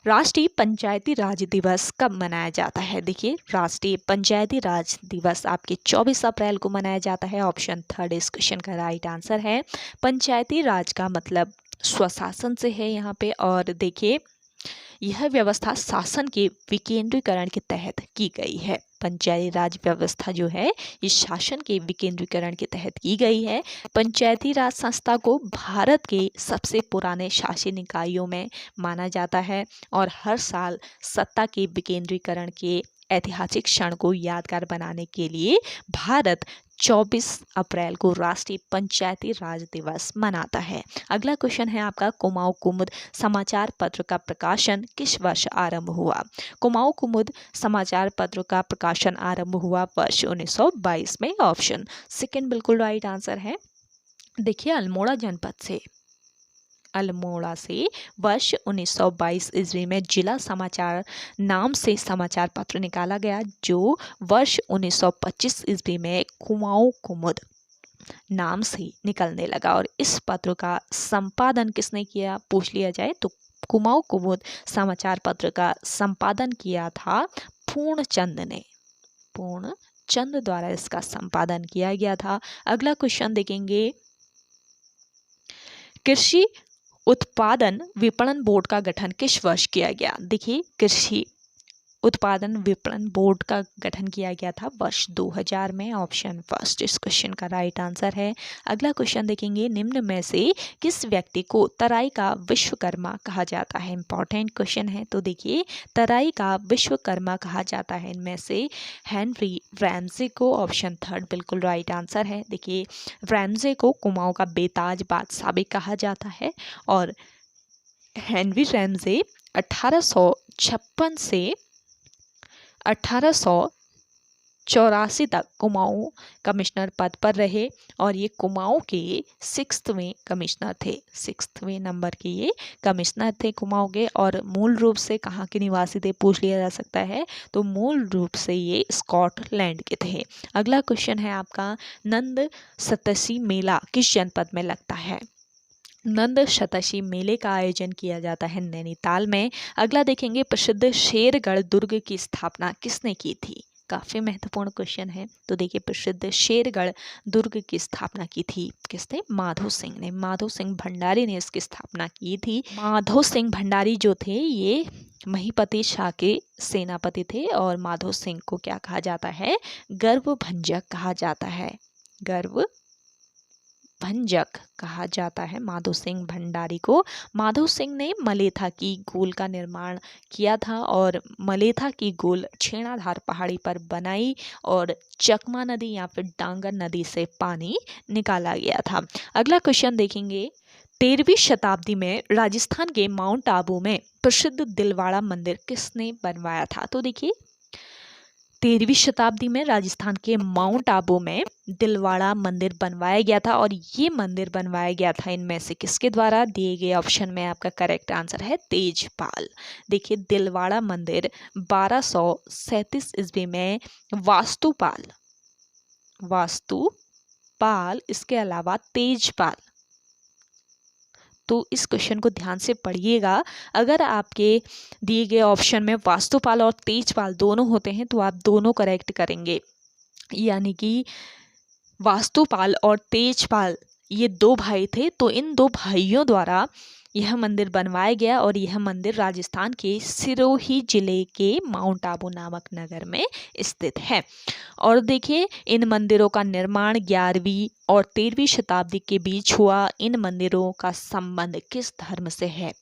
राष्ट्रीय पंचायती राज दिवस कब मनाया जाता है? देखिए, राष्ट्रीय पंचायती राज दिवस आपके 24 अप्रैल को मनाया जाता है। ऑप्शन थर्ड इस क्वेश्चन का राइट आंसर है। पंचायती राज का मतलब स्वशासन से है यहाँ पे। और देखिए, यह व्यवस्था शासन के विकेंद्रीकरण के तहत की गई है। पंचायती राज व्यवस्था जो है ये शासन के विकेंद्रीकरण के तहत की गई है। पंचायती राज संस्था को भारत के सबसे पुराने शासी निकायों में माना जाता है और हर साल सत्ता के विकेंद्रीकरण के ऐतिहासिक क्षण को यादगार बनाने के लिए भारत 24 अप्रैल को राष्ट्रीय पंचायती राज दिवस मनाता है। अगला क्वेश्चन है आपका, कुमाऊं कुमुद समाचार पत्र का प्रकाशन किस वर्ष आरंभ हुआ? कुमाऊं कुमुद समाचार पत्र का प्रकाशन आरंभ हुआ वर्ष 1922 में। ऑप्शन सेकंड बिल्कुल राइट आंसर है। देखिए, अल्मोड़ा से वर्ष 1922 ईस्वी में जिला समाचार नाम से समाचार पत्र निकाला गया, जो वर्ष 1925 ईस्वी में कुमाऊं कुमुद नाम से निकलने लगा। और इस पत्र का संपादन किसने किया पूछ लिया जाए तो कुमाऊं कुमुद समाचार पत्र का संपादन किया था पूर्णचंद ने। पूर्णचंद द्वारा इसका संपादन किया गया था। अगला क्वेश्चन देखेंगे, कृषि उत्पादन विपणन बोर्ड का गठन किस वर्ष किया गया? देखिए, कृषि उत्पादन विपणन बोर्ड का गठन किया गया था वर्ष 2000 में। ऑप्शन फर्स्ट इस क्वेश्चन का राइट आंसर है। अगला क्वेश्चन देखेंगे, निम्न में से किस व्यक्ति को तराई का विश्वकर्मा कहा जाता है? इंपॉर्टेंट क्वेश्चन है। तो देखिए, तराई का विश्वकर्मा कहा जाता है इनमें से हेनरी रैमजे को। ऑप्शन थर्ड बिल्कुल राइट आंसर है। देखिए, रैमजे को कुमाऊं का बेताज बादशाह भी कहा जाता है और हेनरी रैमजे 1856 से 1884 तक कुमाऊं कमिश्नर पद पर रहे और ये कुमाऊं के 6वें कमिश्नर थे। 6वें नंबर के ये कमिश्नर थे कुमाऊं के। और मूल रूप से कहाँ के निवासी थे पूछ लिया जा सकता है, तो मूल रूप से ये स्कॉटलैंड के थे। अगला क्वेश्चन है आपका, नंद सतसी मेला किस जनपद में लगता है? नंद शतशी मेले का आयोजन किया जाता है नैनीताल में। अगला देखेंगे, प्रसिद्ध शेरगढ़ दुर्ग की स्थापना किसने की थी? काफ़ी महत्वपूर्ण क्वेश्चन है। तो देखिए, प्रसिद्ध शेरगढ़ दुर्ग की स्थापना की थी किसने? माधो सिंह ने। माधो सिंह भंडारी ने इसकी स्थापना की थी। माधो सिंह भंडारी जो थे ये महीपति शाह के सेनापति थे और माधो सिंह को क्या कहा जाता है? गर्वभंजक कहा जाता है। भंजक कहा जाता है माधो सिंह भंडारी को। माधो सिंह ने मलेथा की गोल का निर्माण किया था और मलेथा की गोल छेणाधार पहाड़ी पर बनाई और चकमा नदी या फिर डांगर नदी से पानी निकाला गया था। अगला क्वेश्चन देखेंगे, 13वीं शताब्दी में राजस्थान के माउंट आबू में प्रसिद्ध दिलवाड़ा मंदिर किसने बनवाया था? तो देखिए, 13वीं शताब्दी में राजस्थान के माउंट आबू में दिलवाड़ा मंदिर बनवाया गया था और ये मंदिर बनवाया गया था इनमें से किसके द्वारा? दिए गए ऑप्शन में आपका करेक्ट आंसर है तेजपाल। देखिए, दिलवाड़ा मंदिर 1237 ईस्वी में वास्तुपाल इसके अलावा तेजपाल, तो इस क्वेश्चन को ध्यान से पढ़िएगा। अगर आपके दिए गए ऑप्शन में वास्तुपाल और तेजपाल दोनों होते हैं तो आप दोनों करेक्ट करेंगे, यानी कि वास्तुपाल और तेजपाल ये दो भाई थे, तो इन दो भाइयों द्वारा यह मंदिर बनवाया गया और यह मंदिर राजस्थान के सिरोही जिले के माउंट आबू नामक नगर में स्थित है। और देखिए, इन मंदिरों का निर्माण 11वीं और 13वीं शताब्दी के बीच हुआ। इन मंदिरों का संबंध किस धर्म से है?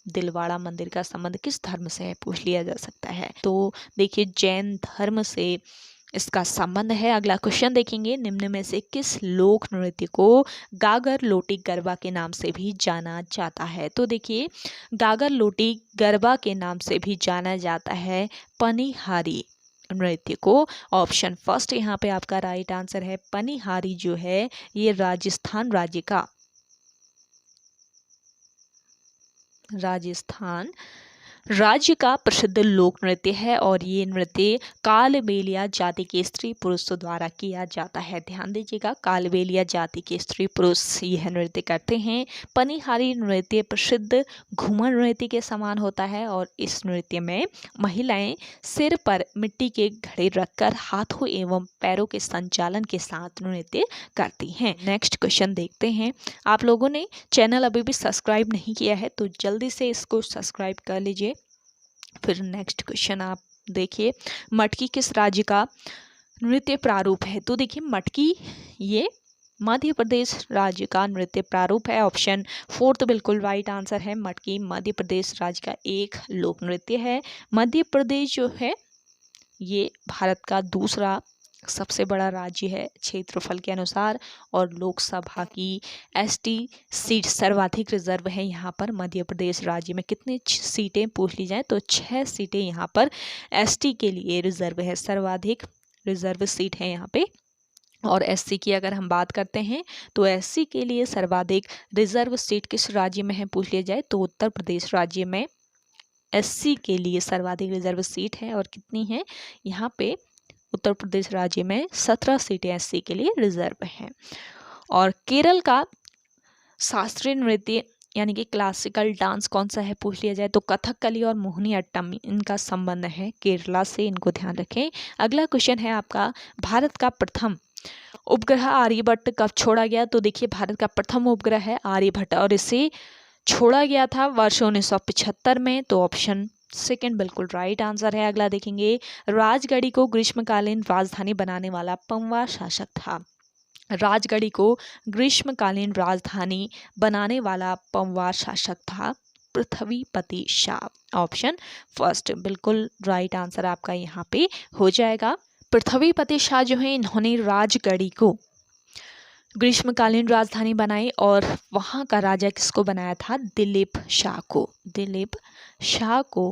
दिलवाड़ा मंदिर का संबंध किस धर्म से है पूछ लिया जा सकता है। तो देखिए, जैन धर्म से इसका संबंध है। अगला क्वेश्चन देखेंगे, निम्न में से किस लोक नृत्य को गागर लोटी गरबा के नाम से भी जाना जाता है? तो देखिए, गागर लोटी गरबा के नाम से भी जाना जाता है पनिहारी नृत्य को। ऑप्शन फर्स्ट यहाँ पे आपका राइट आंसर है। पनिहारी जो है ये राजस्थान राज्य का प्रसिद्ध लोक नृत्य है और ये नृत्य कालबेलिया जाति के स्त्री पुरुषों द्वारा किया जाता है। ध्यान दीजिएगा, कालबेलिया जाति के स्त्री पुरुष यह नृत्य करते हैं। पनिहारी नृत्य प्रसिद्ध घूमर नृत्य के समान होता है और इस नृत्य में महिलाएं सिर पर मिट्टी के घड़े रखकर हाथों एवं पैरों के संचालन के साथ नृत्य करती हैं। नेक्स्ट क्वेश्चन देखते हैं। आप लोगों ने चैनल अभी भी सब्सक्राइब नहीं किया है तो जल्दी से इसको सब्सक्राइब कर लीजिए। फिर नेक्स्ट क्वेश्चन आप देखिए, मटकी किस राज्य का नृत्य प्रारूप है? तो देखिए, मटकी ये मध्य प्रदेश राज्य का नृत्य प्रारूप है। ऑप्शन फोर्थ बिल्कुल राइट आंसर है। मटकी मध्य प्रदेश राज्य का एक लोक नृत्य है। मध्य प्रदेश जो है ये भारत का दूसरा सबसे बड़ा राज्य है क्षेत्रफल के अनुसार और लोकसभा की एसटी सीट सर्वाधिक रिजर्व है यहाँ पर। मध्य प्रदेश राज्य में कितनी सीटें पूछ ली जाए तो 6 सीटें यहाँ पर एसटी के लिए रिजर्व है, सर्वाधिक रिजर्व सीट है यहाँ पे। और एससी की अगर हम बात करते हैं तो एससी के लिए सर्वाधिक रिजर्व सीट किस राज्य में है पूछ लिया जाए तो उत्तर प्रदेश राज्य में एससी के लिए सर्वाधिक रिजर्व सीट है। और कितनी है यहाँ पे उत्तर प्रदेश राज्य में 17 सीटें एससी के लिए रिजर्व हैं। और केरल का शास्त्रीय नृत्य यानी कि क्लासिकल डांस कौन सा है पूछ लिया जाए तो कथकली और मोहिनी अट्टम इनका संबंध है केरला से, इनको ध्यान रखें। अगला क्वेश्चन है आपका, भारत का प्रथम उपग्रह आर्यभट्ट कब छोड़ा गया? तो देखिए, भारत का प्रथम उपग्रह है आर्यभट्ट और इसे छोड़ा गया था वर्ष 1975 में। तो ऑप्शन सेकेंड बिल्कुल राइट आंसर है। अगला देखेंगे, राजगढ़ी को ग्रीष्मकालीन राजधानी बनाने वाला पंवा शासक था? राजगढ़ी को ग्रीष्मकालीन राजधानी बनाने वाला पंवा शासक था पृथ्वीपति शाह। ऑप्शन फर्स्ट बिल्कुल राइट आंसर आपका यहाँ पे हो जाएगा। पृथ्वीपति शाह जो है इन्होंने राजगढ़ी को ग्रीष्मकालीन राजधानी बनाई और वहाँ का राजा किसको बनाया था? दिलीप शाह को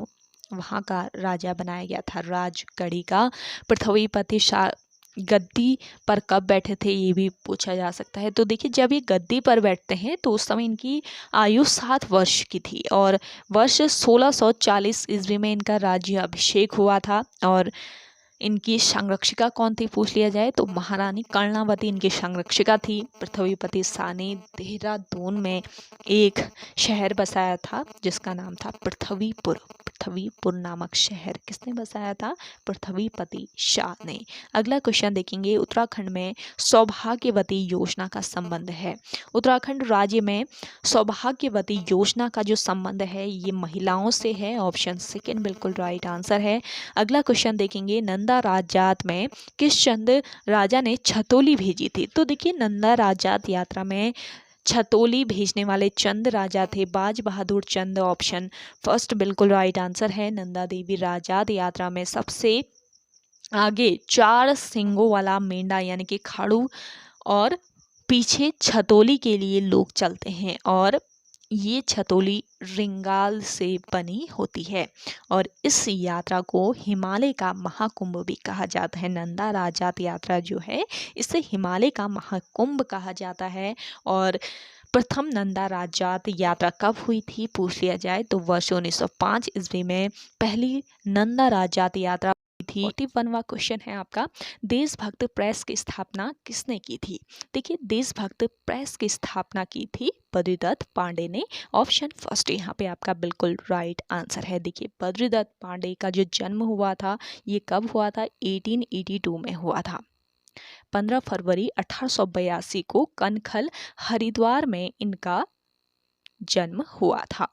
वहाँ का राजा बनाया गया था राजगढ़ी का। पृथ्वीपति शाह गद्दी पर कब बैठे थे ये भी पूछा जा सकता है। तो देखिए, जब ये गद्दी पर बैठते हैं तो उस समय इनकी आयु 7 वर्ष की थी और वर्ष 1640 ईस्वी में इनका राज्य अभिषेक हुआ था। और इनकी संरक्षिका कौन थी पूछ लिया जाए तो महारानी कर्णावती इनकी संरक्षिका थी। पृथ्वीपति शाह ने देहरादून में एक शहर बसाया था जिसका नाम था पृथ्वीपुर नामक शहर किसने बसाया था? पृथ्वीपति शाह ने। अगला क्वेश्चन देखेंगे, उत्तराखंड में सौभाग्यवती योजना का संबंध है। उत्तराखंड राज्य में सौभाग्यवती योजना का जो संबंध है ये महिलाओं से है। ऑप्शन सेकेंड बिल्कुल राइट आंसर है। अगला क्वेश्चन देखेंगे, नंदा राजजात में किस चंद राजा ने छतोली भेजी थी? तो देखिए, नंदा राजजात यात्रा में छतोली भेजने वाले चंद राजा थे बाज बहादुर चंद। ऑप्शन फर्स्ट बिल्कुल राइट आंसर है। नंदा देवी राजजात यात्रा में सबसे आगे 4 सिंगों वाला मेंढा यानी कि खाड़ू और पीछे छतोली के लिए लोग चलते हैं और ये छतोली रिंगाल से बनी होती है और इस यात्रा को हिमालय का महाकुंभ भी कहा जाता है। नंदा राजजात यात्रा जो है इसे हिमालय का महाकुंभ कहा जाता है। और प्रथम नंदा राजजात यात्रा कब हुई थी पूछ लिया जाए तो वर्ष 1905 ईस्वी में पहली नंदा राजजात यात्रा थी। 41वां क्वेश्चन है आपका, देशभक्त प्रेस की स्थापना किसने की थी? देखिए, देशभक्त प्रेस की स्थापना की थी बद्रीदत्त पांडे ने। ऑप्शन फर्स्ट यहाँ पे आपका बिल्कुल राइट आंसर है। देखिए, बद्रीदत्त पांडे का जो जन्म हुआ था ये कब हुआ था? 1882 में हुआ था। 15 फरवरी 1882 को कनखल हरिद्वार में इनका जन्म हुआ था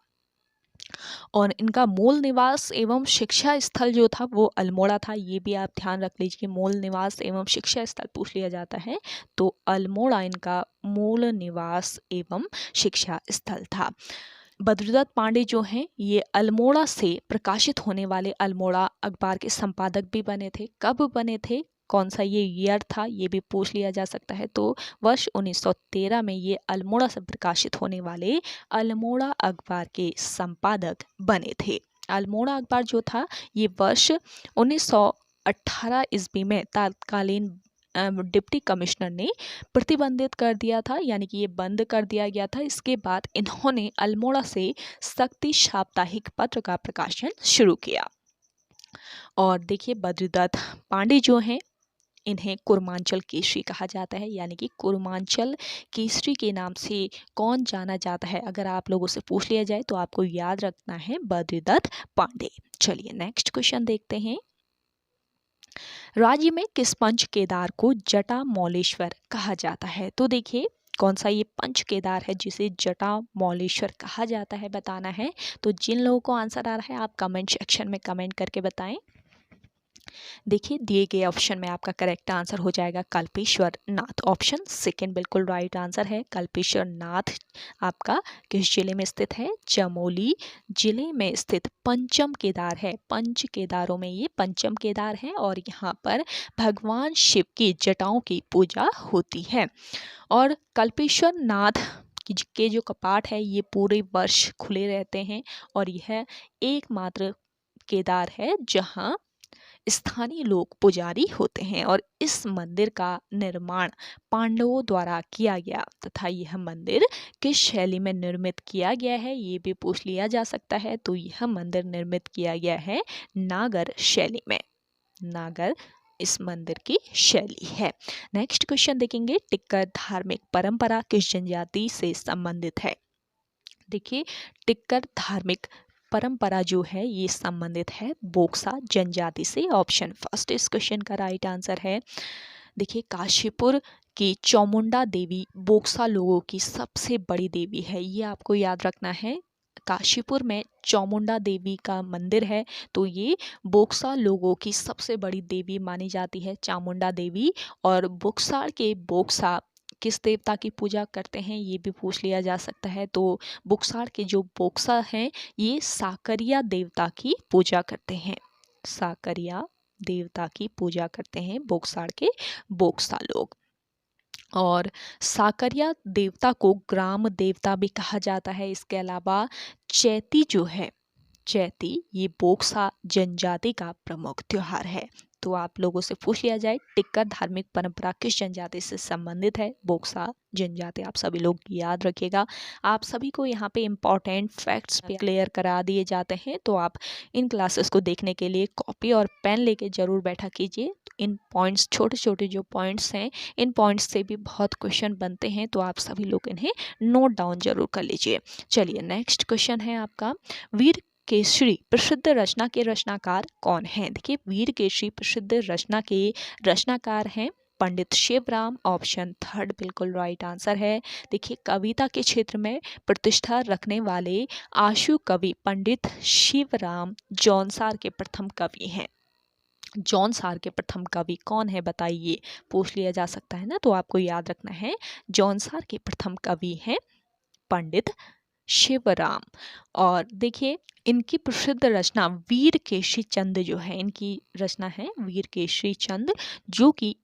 और इनका मूल निवास एवं शिक्षा स्थल जो था वो अल्मोड़ा था। ये भी आप ध्यान रख लीजिए कि मूल निवास एवं शिक्षा स्थल पूछ लिया जाता है तो अल्मोड़ा इनका मूल निवास एवं शिक्षा स्थल था। बद्रीदत्त पांडे जो हैं ये अल्मोड़ा से प्रकाशित होने वाले अल्मोड़ा अखबार के संपादक भी बने थे। कब बने थे? कौन सा ये ईयर था, ये भी पूछ लिया जा सकता है। तो वर्ष 1913 में ये अल्मोड़ा से प्रकाशित होने वाले अल्मोड़ा अखबार के संपादक बने थे। अल्मोड़ा अखबार जो था ये वर्ष 1918 ईस्वी में तत्कालीन डिप्टी कमिश्नर ने प्रतिबंधित कर दिया था, यानी कि ये बंद कर दिया गया था। इसके बाद इन्होंने अल्मोड़ा से शक्ति साप्ताहिक पत्र का प्रकाशन शुरू किया। और देखिए बद्रीदत्त पांडे जो हैं, इन्हें कुर्मांचल केसरी कहा जाता है, यानी कि कुर्मांचल केसरी के नाम से कौन जाना जाता है। अगर आप लोगों से पूछ लिया जाए तो आपको याद रखना है बद्रीदत्त पांडे। चलिए नेक्स्ट क्वेश्चन देखते हैं। राज्य में किस पंच केदार को जटा मौलेश्वर कहा जाता है? तो देखिए कौन सा ये पंच केदार है जिसे जटा मौलेश्वर कहा जाता है, बताना है। तो जिन लोगों को आंसर आ रहा है आप कमेंट सेक्शन में कमेंट करके बताएं। देखिए दिए गए ऑप्शन में आपका करेक्ट आंसर हो जाएगा कल्पेश्वर नाथ। ऑप्शन सेकंड बिल्कुल राइट आंसर है। कल्पेश्वर नाथ आपका किस जिले में स्थित है? चमोली जिले में स्थित पंचम केदार है। पंच केदारों में ये पंचम केदार है और यहाँ पर भगवान शिव की जटाओं की पूजा होती है। और कल्पेश्वर नाथ के जो कपाट है ये पूरे वर्ष खुले रहते हैं और यह एकमात्र केदार है जहाँ स्थानीय लोग पुजारी होते हैं। और इस मंदिर का निर्माण पांडवों द्वारा किया गया तथा यह मंदिर किस शैली में निर्मित किया गया है ये भी पूछ लिया जा सकता है। तो यह मंदिर निर्मित किया गया है नागर शैली में। नागर इस मंदिर की शैली है। नेक्स्ट क्वेश्चन देखेंगे। टिक्कर धार्मिक परंपरा किस जनजाति से संबंधित है? देखिए टिक्कर धार्मिक परंपरा जो है ये संबंधित है बोक्सा जनजाति से। ऑप्शन फर्स्ट इस क्वेश्चन का राइट आंसर है। देखिए काशीपुर की चामुंडा देवी बोक्सा लोगों की सबसे बड़ी देवी है, ये आपको याद रखना है। काशीपुर में चामुंडा देवी का मंदिर है तो ये बोक्सा लोगों की सबसे बड़ी देवी मानी जाती है चामुंडा देवी। और बोक्सार के बोक्सा किस देवता की पूजा करते हैं ये भी पूछ लिया जा सकता है। तो बुक्सार के जो बोक्सा हैं ये साकरिया देवता की पूजा करते हैं। साकरिया देवता की पूजा करते हैं बोक्सार के बोक्सा लोग। और साकरिया देवता को ग्राम देवता भी कहा जाता है। इसके अलावा चैती जो है, चैती ये बोक्सा जनजाति का प्रमुख त्योहार है। तो आप लोगों से पूछ लिया जाए टिक्कर धार्मिक परंपरा किस जनजाति से संबंधित है? बोक्सा जनजाति। आप सभी लोग याद रखिएगा। आप सभी को यहाँ पे इम्पॉर्टेंट फैक्ट्स पे क्लियर करा दिए जाते हैं तो आप इन क्लासेस को देखने के लिए कॉपी और पेन लेके जरूर बैठा कीजिए। इन पॉइंट्स छोटे छोटे जो पॉइंट्स हैं इन पॉइंट्स से भी बहुत क्वेश्चन बनते हैं तो आप सभी लोग इन्हें नोट डाउन जरूर कर लीजिए। चलिए नेक्स्ट क्वेश्चन है आपका। वीर केसरी प्रसिद्ध रचना के रचनाकार कौन हैं? देखिए वीर केसरी प्रसिद्ध रचना के रचनाकार हैं पंडित शिवराम। ऑप्शन थर्ड बिल्कुल राइट आंसर है। देखिए कविता के क्षेत्र में प्रतिष्ठा रखने वाले आशु कवि पंडित शिवराम जौनसार के प्रथम कवि हैं। जौनसार के प्रथम कवि कौन है बताइए, पूछ लिया जा सकता है ना। तो आपको याद रखना है जौनसार के प्रथम कवि हैं पंडित शिवराम। और देखिए इनकी प्रसिद्ध रचना वीर केसरी चंद जो है, इनकी रचना है वीर केसरी चंद जो कि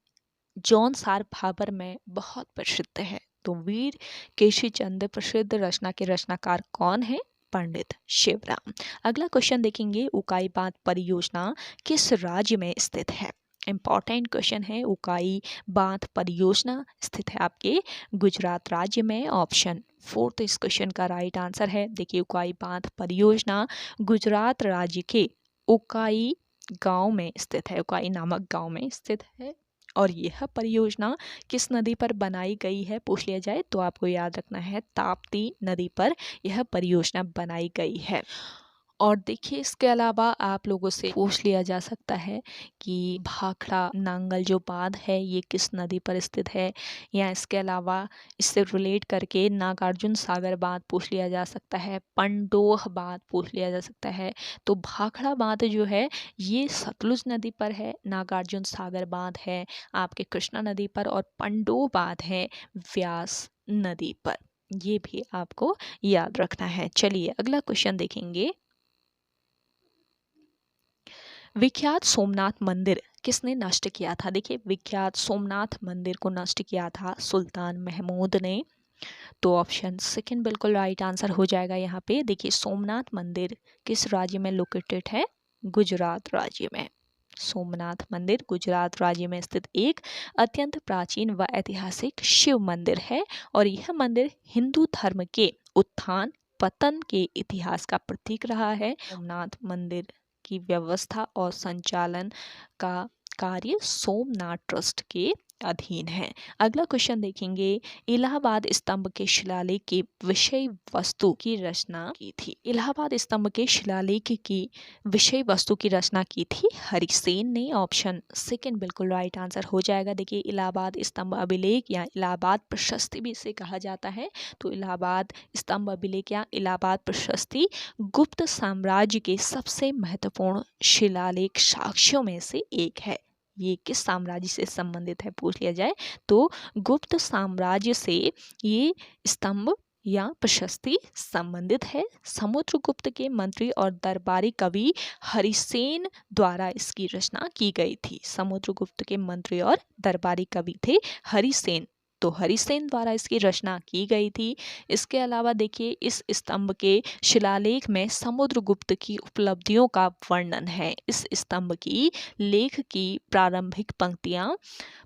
जौनसार भाबर में बहुत प्रसिद्ध है। तो वीर केसरी चंद प्रसिद्ध रचना के रचनाकार कौन है? पंडित शिवराम। अगला क्वेश्चन देखेंगे। उकाई बांध परियोजना किस राज्य में स्थित है? इंपॉर्टेंट क्वेश्चन है। उकाई बांध परियोजना स्थित है आपके गुजरात राज्य में। ऑप्शन फोर्थ इस क्वेश्चन का राइट आंसर है। देखिए उकाई बांध परियोजना गुजरात राज्य के उकाई गांव में स्थित है, उकाई नामक गांव में स्थित है। और यह परियोजना किस नदी पर बनाई गई है पूछ लिया जाए तो आपको याद रखना है ताप्ती नदी पर यह परियोजना बनाई गई है। और देखिए इसके अलावा आप लोगों से पूछ लिया जा सकता है कि भाखड़ा नांगल जो बांध है ये किस नदी पर स्थित है, या इसके अलावा इससे रिलेट करके नागार्जुन सागर बांध पूछ लिया जा सकता है, पंडोह बांध पूछ लिया जा सकता है। तो भाखड़ा बांध जो है ये सतलुज नदी पर है, नागार्जुन सागर बांध है आपके कृष्णा नदी पर, और पंडोह बांध है व्यास नदी पर। ये भी आपको याद रखना है। चलिए अगला क्वेश्चन देखेंगे। विख्यात सोमनाथ मंदिर किसने नष्ट किया था? देखिए विख्यात सोमनाथ मंदिर को नष्ट किया था सुल्तान महमूद ने। तो ऑप्शन सेकंड बिल्कुल राइट आंसर हो जाएगा यहाँ पे। देखिए सोमनाथ मंदिर किस राज्य में लोकेटेड है? गुजरात राज्य में। सोमनाथ मंदिर गुजरात राज्य में स्थित एक अत्यंत प्राचीन व ऐतिहासिक शिव मंदिर है और यह मंदिर हिंदू धर्म के उत्थान पतन के इतिहास का प्रतीक रहा है। सोमनाथ मंदिर की व्यवस्था और संचालन का कार्य सोमनाथ ट्रस्ट के अधीन है। अगला क्वेश्चन देखेंगे, इलाहाबाद स्तंभ के शिलालेख की विषय वस्तु की रचना की थी। इलाहाबाद स्तंभ के शिलालेख की विषय वस्तु की रचना की थी हरिसेन ने। ऑप्शन सेकंड बिल्कुल राइट आंसर हो जाएगा। देखिए इलाहाबाद स्तंभ अभिलेख या इलाहाबाद प्रशस्ति भी इसे कहा जाता है। तो इलाहाबाद स्तंभ अभिलेख या इलाहाबाद प्रशस्ति गुप्त साम्राज्य के सबसे महत्वपूर्ण शिलालेख साक्ष्यों में से एक है। ये किस साम्राज्य से संबंधित है पूछ लिया जाए तो गुप्त साम्राज्य से ये स्तंभ या प्रशस्ति संबंधित है। समुद्रगुप्त के मंत्री और दरबारी कवि हरिसेन द्वारा इसकी रचना की गई थी। समुद्रगुप्त के मंत्री और दरबारी कवि थे हरिसेन, तो हरिसेन द्वारा इसकी रचना की गई थी। इसके अलावा देखिए इस स्तंभ के शिलालेख में समुद्रगुप्त की उपलब्धियों का वर्णन है। इस स्तंभ की लेख की प्रारंभिक पंक्तियां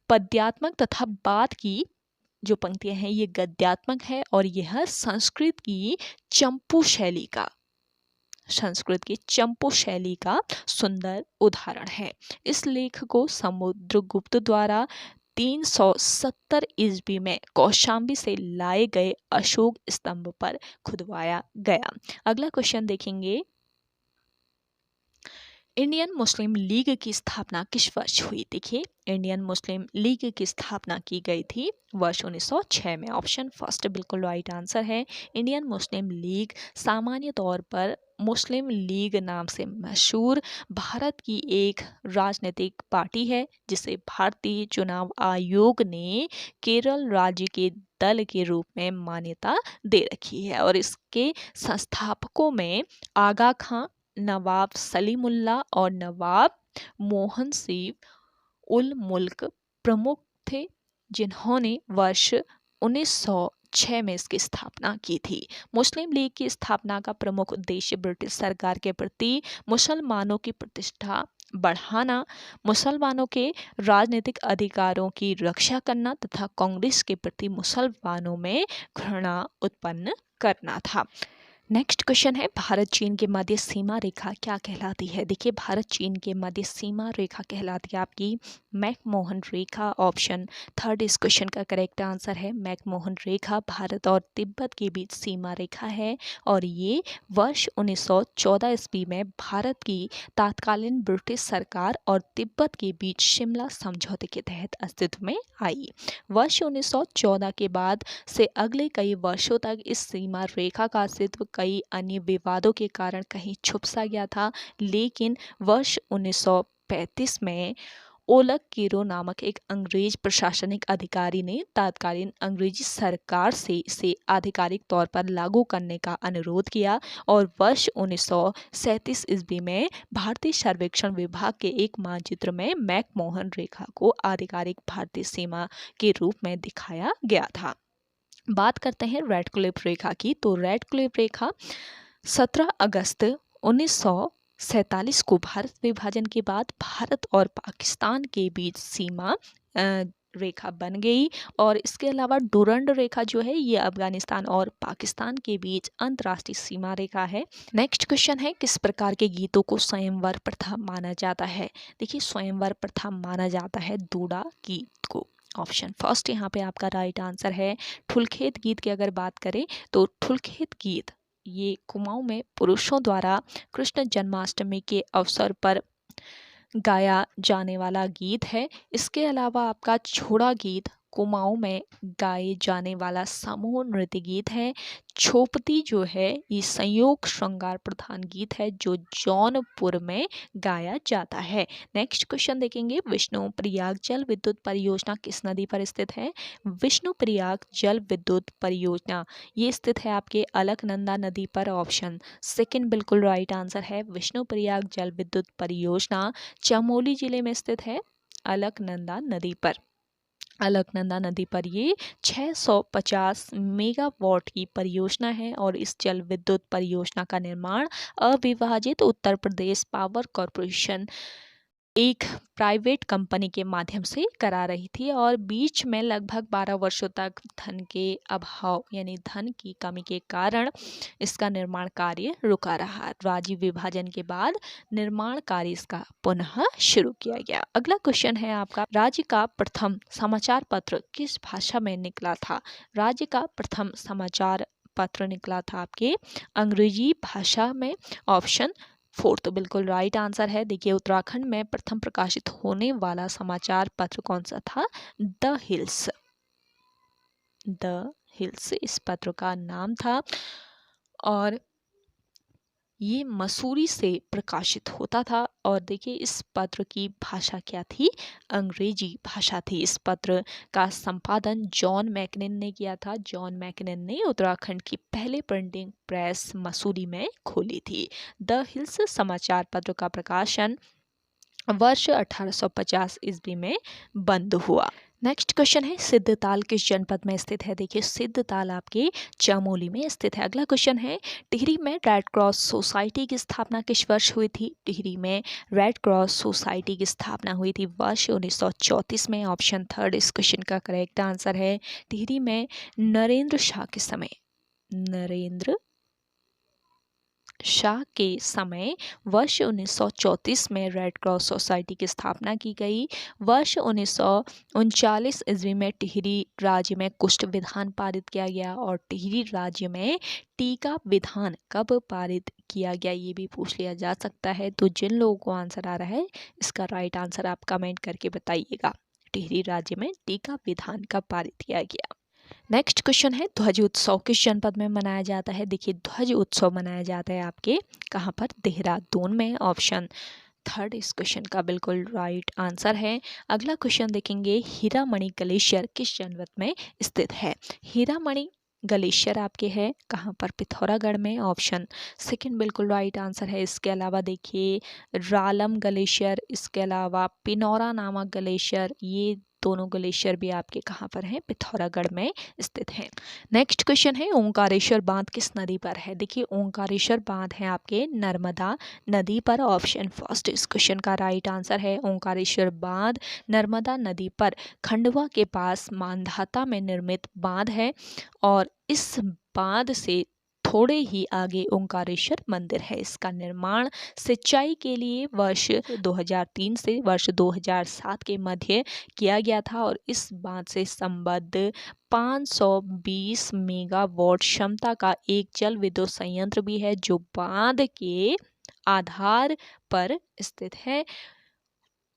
पद्यात्मक तथा बाद की जो पंक्तियां हैं ये गद्यात्मक है और यह संस्कृत की चंपू शैली का सुंदर उदाहरण है। इस लेख को समुद्रगुप्त द्वारा 370 ईस्वी में कौशाम्बी से लाए गए अशोक स्तंभ पर खुदवाया गया। अगला क्वेश्चन देखेंगे, इंडियन मुस्लिम लीग की स्थापना किस वर्ष हुई? देखिए इंडियन मुस्लिम लीग की स्थापना की गई थी वर्ष 1906 में। ऑप्शन फर्स्ट बिल्कुल राइट आंसर है। इंडियन मुस्लिम लीग सामान्य तौर पर मुस्लिम लीग नाम से मशहूर भारत की एक राजनीतिक पार्टी है जिसे भारतीय चुनाव आयोग ने केरल राज्य के दल के रूप में मान्यता दे रखी है और इसके संस्थापकों में आगा खां, नवाब सलीमुल्लाह और नवाब मोहन सिंह उल मुल्क प्रमुख थे, जिन्होंने वर्ष 1906 में इसकी स्थापना की थी। मुस्लिम लीग की स्थापना का प्रमुख उद्देश्य ब्रिटिश सरकार के प्रति मुसलमानों की प्रतिष्ठा बढ़ाना, मुसलमानों के राजनीतिक अधिकारों की रक्षा करना तथा कांग्रेस के प्रति मुसलमानों में घृणा उत्पन्न करना था। नेक्स्ट क्वेश्चन है, भारत चीन के मध्य सीमा रेखा क्या कहलाती है? देखिए भारत चीन के मध्य सीमा रेखा कहलाती है आपकी मैकमोहन रेखा। ऑप्शन थर्ड इस क्वेश्चन का करेक्ट आंसर है। मैकमोहन रेखा भारत और तिब्बत के बीच सीमा रेखा है और ये वर्ष 1914 ईस्वी में भारत की तत्कालीन ब्रिटिश सरकार और तिब्बत के बीच शिमला समझौते के तहत अस्तित्व में आई। वर्ष 1914 के बाद से अगले कई वर्षों तक इस सीमा रेखा का अस्तित्व कई अन्य विवादों के कारण कहीं छुप सा गया था, लेकिन वर्ष 1935 में ओलक कीरो नामक एक अंग्रेज प्रशासनिक अधिकारी ने तत्कालीन अंग्रेजी सरकार से इसे आधिकारिक तौर पर लागू करने का अनुरोध किया और वर्ष 1937 ईस्वी में भारतीय सर्वेक्षण विभाग के एक मानचित्र में मैकमोहन रेखा को आधिकारिक भारतीय सीमा के रूप में दिखाया गया था। बात करते हैं रेड क्लिफ रेखा की। तो रेड क्लिफ रेखा 17 अगस्त 1947 को भारत विभाजन के बाद भारत और पाकिस्तान के बीच सीमा रेखा बन गई और इसके अलावा डुरंड रेखा जो है ये अफगानिस्तान और पाकिस्तान के बीच अंतर्राष्ट्रीय सीमा रेखा है। नेक्स्ट क्वेश्चन है, किस प्रकार के गीतों को स्वयंवर प्रथा माना जाता है? देखिए स्वयंवर प्रथा माना जाता है दूड़ा गीत को। ऑप्शन फर्स्ट यहाँ पे आपका राइट आंसर है। ठुलखेत गीत की अगर बात करें तो ठुलखेत गीत ये कुमाऊं में पुरुषों द्वारा कृष्ण जन्माष्टमी के अवसर पर गाया जाने वाला गीत है। इसके अलावा आपका छोड़ा गीत कुमाऊं में गाए जाने वाला समूह नृत्य गीत है। छोपती जो है ये संयोग श्रृंगार प्रधान गीत है जो जौनपुर में गाया जाता है। नेक्स्ट क्वेश्चन देखेंगे, विष्णु प्रयाग जल विद्युत परियोजना किस नदी पर स्थित है? विष्णु प्रयाग जल विद्युत परियोजना ये स्थित है आपके अलकनंदा नदी पर। ऑप्शन सेकंड बिल्कुल राइट आंसर है। विष्णु प्रयाग जल विद्युत परियोजना चमोली जिले में स्थित है, अलकनंदा नदी पर। अलकनंदा नदी पर ये 650 मेगावाट की परियोजना है और इस जल विद्युत परियोजना का निर्माण अविभाजित उत्तर प्रदेश पावर कॉरपोरेशन एक प्राइवेट कंपनी के माध्यम से करा रही थी और बीच में लगभग 12 वर्षों तक धन के अभाव यानी धन की कमी के कारण इसका निर्माण कार्य रुका रहा। राज्य विभाजन के बाद निर्माण कार्य इसका पुनः शुरू किया गया। अगला क्वेश्चन है आपका, राज्य का प्रथम समाचार पत्र किस भाषा में निकला था? राज्य का प्रथम समाचार पत्र निकला था आपके अंग्रेजी भाषा में। ऑप्शन फोर्थ बिल्कुल राइट आंसर है। देखिए उत्तराखंड में प्रथम प्रकाशित होने वाला समाचार पत्र कौन सा था? The hills. द हिल्स इस पत्र का नाम था और ये मसूरी से प्रकाशित होता था। और देखिए इस पत्र की भाषा क्या थी? अंग्रेजी भाषा थी। इस पत्र का संपादन जॉन मैकनिन ने किया था। जॉन मैकनिन ने उत्तराखंड की पहले प्रिंटिंग प्रेस मसूरी में खोली थी। द हिल्स समाचार पत्र का प्रकाशन वर्ष 1850 ईस्वी में बंद हुआ। नेक्स्ट क्वेश्चन है, सिद्धताल किस जनपद में स्थित है? देखिए सिद्धताल आपके चमोली में स्थित है। अगला क्वेश्चन है, टिहरी में रेड क्रॉस सोसाइटी की स्थापना किस वर्ष हुई थी? टिहरी में रेड क्रॉस सोसाइटी की स्थापना हुई थी वर्ष 1934 में। ऑप्शन थर्ड इस क्वेश्चन का करेक्ट आंसर है। टिहरी में नरेंद्र शाह के समय, नरेंद्र शाह के समय वर्ष 1934 में रेड क्रॉस सोसाइटी की स्थापना की गई। वर्ष 1939 ईस्वी में टिहरी राज्य में कुष्ठ विधान पारित किया गया और टिहरी राज्य में टीका विधान कब पारित किया गया ये भी पूछ लिया जा सकता है। तो जिन लोगों को आंसर आ रहा है इसका राइट आंसर आप कमेंट करके बताइएगा। टिहरी राज्य में टीका विधान कब पारित किया गया? नेक्स्ट क्वेश्चन है, ध्वज उत्सव किस जनपद में मनाया जाता है? देखिए ध्वज उत्सव मनाया जाता है आपके कहाँ पर? देहरादून में। ऑप्शन थर्ड इस क्वेश्चन का बिल्कुल राइट आंसर है। अगला क्वेश्चन देखेंगे, हीरामणि ग्लेशियर किस जनपद में स्थित है? हीरामणि ग्लेशियर आपके है कहाँ पर? पिथौरागढ़ में। ऑप्शन सेकंड बिल्कुल राइट आंसर है। इसके अलावा देखिए रालम ग्लेशियर, इसके अलावा पिनौरा नामक ग्लेशियर, ये दोनों ग्लेशियर भी आपके कहाँ पर हैं? पिथौरागढ़ में स्थित हैं। नेक्स्ट क्वेश्चन है, ओंकारेश्वर बांध किस नदी पर है? देखिए ओंकारेश्वर बांध है आपके नर्मदा नदी पर। ऑप्शन फर्स्ट इस क्वेश्चन का राइट आंसर है। ओंकारेश्वर बांध नर्मदा नदी पर खंडवा के पास मांधाता में निर्मित बांध है और इस बांध से थोड़े ही आगे ओंकारेश्वर मंदिर है। इसका निर्माण सिंचाई के लिए वर्ष 2003 से वर्ष 2007 के मध्य किया गया था और इस बांध से संबद्ध 520 मेगावाट क्षमता का एक जल विद्युत संयंत्र भी है जो बांध के आधार पर स्थित है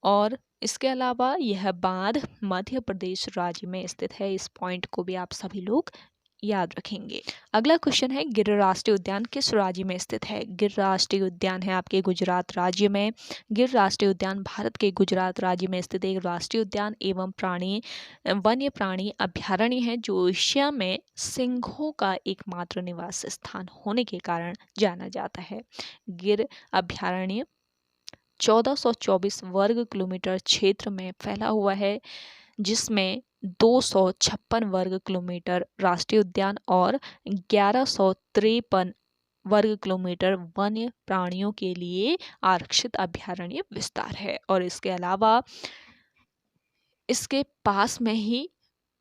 और इसके अलावा यह बांध मध्य प्रदेश राज्य में स्थित है। इस पॉइंट को भी आप सभी लोग याद रखेंगे। अगला क्वेश्चन है, गिर राष्ट्रीय उद्यान किस राज्य में स्थित है? गिर राष्ट्रीय उद्यान है आपके गुजरात राज्य में। गिर राष्ट्रीय उद्यान भारत के गुजरात राज्य में स्थित एक राष्ट्रीय उद्यान एवं वन्य प्राणी अभ्यारण्य है जो एशिया में सिंहों का एकमात्र निवास स्थान होने के कारण जाना जाता है। गिर अभ्यारण्य 1424 वर्ग किलोमीटर क्षेत्र में फैला हुआ है जिसमें 256 वर्ग किलोमीटर राष्ट्रीय उद्यान और 1153 वर्ग किलोमीटर वन्य प्राणियों के लिए आरक्षित अभ्यारण्य विस्तार है। और इसके अलावा इसके पास में ही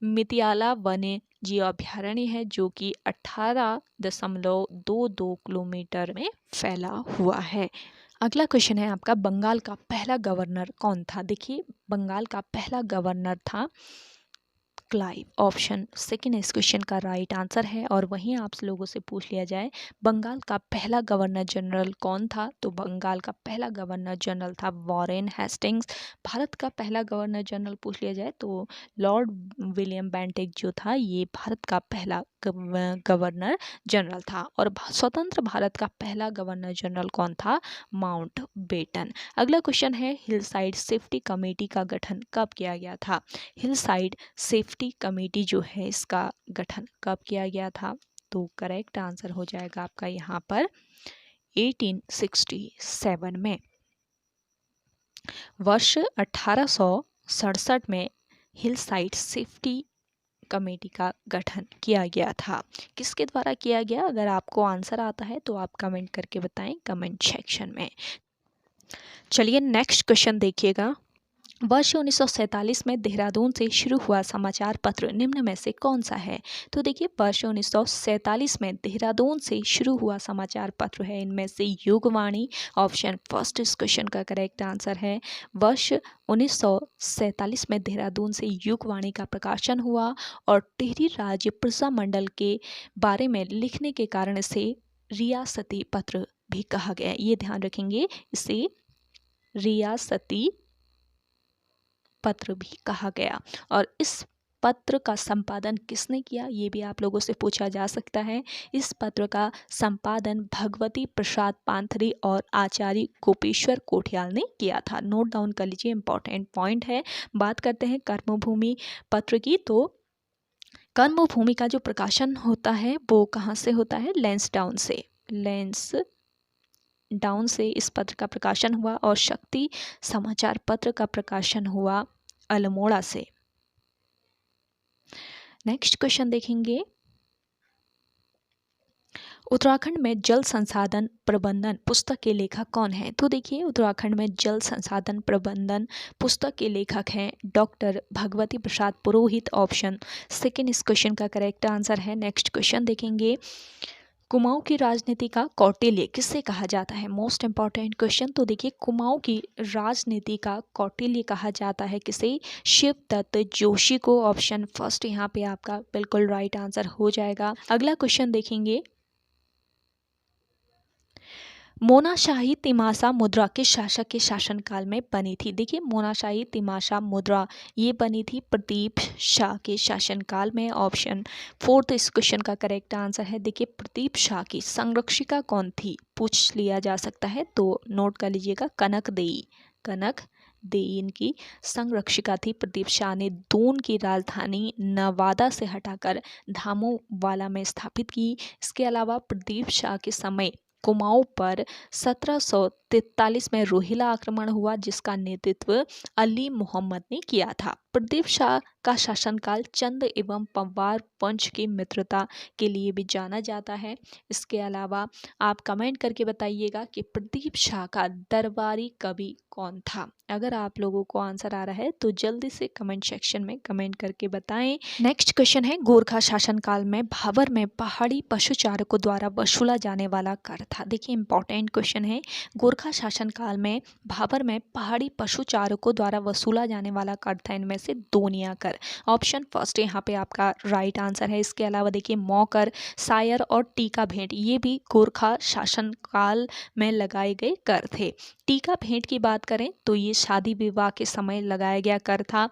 मितियाला वन्य जीव अभ्यारण्य है जो कि 18.22 किलोमीटर में फैला हुआ है। अगला क्वेश्चन है आपका, बंगाल का पहला गवर्नर कौन था? देखिए बंगाल का पहला गवर्नर था क्लाइव ऑप्शन सेकेंड इस क्वेश्चन का राइट आंसर है। और वहीं आप लोगों से पूछ लिया जाए बंगाल का पहला गवर्नर जनरल कौन था, तो बंगाल का पहला गवर्नर जनरल था वॉरेन हेस्टिंग्स। भारत का पहला गवर्नर जनरल पूछ लिया जाए तो लॉर्ड विलियम बेंटिक जो था ये भारत का पहला गवर्नर जनरल था। और स्वतंत्र भारत का पहला गवर्नर जनरल कौन था, माउंट बेटन। अगला क्वेश्चन है हिल साइड सेफ्टी कमेटी का गठन कब किया गया था। हिल साइड सेफ्टी कमेटी जो है इसका गठन कब किया गया था, तो करेक्ट आंसर हो जाएगा आपका यहाँ पर 1867 में। वर्ष 1867 में हिल साइड सेफ्टी कमेटी का गठन किया गया था। किसके द्वारा किया गया, अगर आपको आंसर आता है तो आप कमेंट करके बताएं कमेंट सेक्शन में। चलिए नेक्स्ट क्वेश्चन देखिएगा। वर्ष 1947 में देहरादून से शुरू हुआ समाचार पत्र निम्न में से कौन सा है। तो देखिए वर्ष 1947 में देहरादून से शुरू हुआ समाचार पत्र है इनमें से युगवाणी ऑप्शन फर्स्ट इस क्वेश्चन का करेक्ट आंसर है। वर्ष 1947 में देहरादून से युगवाणी का प्रकाशन हुआ और टिहरी राज्य प्रजा मंडल के बारे में लिखने के कारण से रियासती पत्र भी कहा गया। ये ध्यान रखेंगे, इसे रियासती पत्र भी कहा गया। और इस पत्र का संपादन किसने किया, ये भी आप लोगों से पूछा जा सकता है। इस पत्र का संपादन भगवती प्रसाद पांथरी और आचार्य गोपेश्वर कोठियाल ने किया था। नोट डाउन कर लीजिए, इंपॉर्टेंट पॉइंट है। बात करते हैं कर्मभूमि पत्र की, तो कर्मभूमि का जो प्रकाशन होता है वो कहाँ से होता है, लैंसडाउन से। लैंसडाउन से इस पत्र का प्रकाशन हुआ। और शक्ति समाचार पत्र का प्रकाशन हुआ अल्मोड़ा से। नेक्स्ट क्वेश्चन देखेंगे, उत्तराखंड में जल संसाधन प्रबंधन पुस्तक के लेखक कौन है। तो देखिए उत्तराखंड में जल संसाधन प्रबंधन पुस्तक के लेखक हैं doctor Bhagwati Prasad Purohit. Option second इस क्वेश्चन का करेक्ट आंसर है। नेक्स्ट क्वेश्चन देखेंगे, कुमाऊं की राजनीति का कौटिल्य किससे कहा जाता है। Most important question. तो देखिए कुमाऊं की राजनीति का कौटिल्य कहा जाता है किसे, शिवदत्त जोशी को। ऑप्शन फर्स्ट यहाँ पे आपका बिल्कुल राइट आंसर हो जाएगा। अगला क्वेश्चन देखेंगे, मोनाशाही तिमासा मुद्रा किस शासक के शासनकाल में बनी थी। देखिए मोनाशाही तिमासा मुद्रा ये बनी थी प्रदीप शाह के शासनकाल में। ऑप्शन फोर्थ इस क्वेश्चन का करेक्ट आंसर है। देखिए प्रदीप शाह की संरक्षिका कौन थी, पूछ लिया जा सकता है, तो नोट कर लीजिएगा, कनक देई। कनक देई इनकी संरक्षिका थी। प्रदीप शाह ने दून की राजधानी नवादा से हटाकर धामोवाला में स्थापित की। इसके अलावा प्रदीप शाह के समय कुमाऊं पर 1743 में रोहिला आक्रमण हुआ जिसका नेतृत्व अली मोहम्मद ने किया था। प्रदीप शाह का शासनकाल चंद एवं पंवार वंश की मित्रता के लिए भी जाना जाता है। इसके अलावा आप कमेंट करके बताइएगा कि प्रदीप शाह का दरबारी कवि कौन था। अगर आप लोगों को आंसर आ रहा है तो जल्दी से कमेंट सेक्शन में कमेंट करके बताएं। नेक्स्ट क्वेश्चन है, गोरखा शासनकाल में भाबर में पहाड़ी पशुचारकों द्वारा वसूला जाने वाला कर था। देखिए इंपॉर्टेंट क्वेश्चन है, गोरखा शासनकाल में भाबर में पहाड़ी पशुचारकों द्वारा वसूला जाने वाला कर था इनमें से दोनिया कर। ऑप्शन फर्स्ट यहाँ पे आपका राइट आंसर है। इसके अलावा देखिए मौकर, सायर और टीका भेंट ये भी गोरखा शासनकाल में लगाए गए कर थे। टीका भेंट की बात करें तो ये शादी विवाह के समय लगाया गया कर था।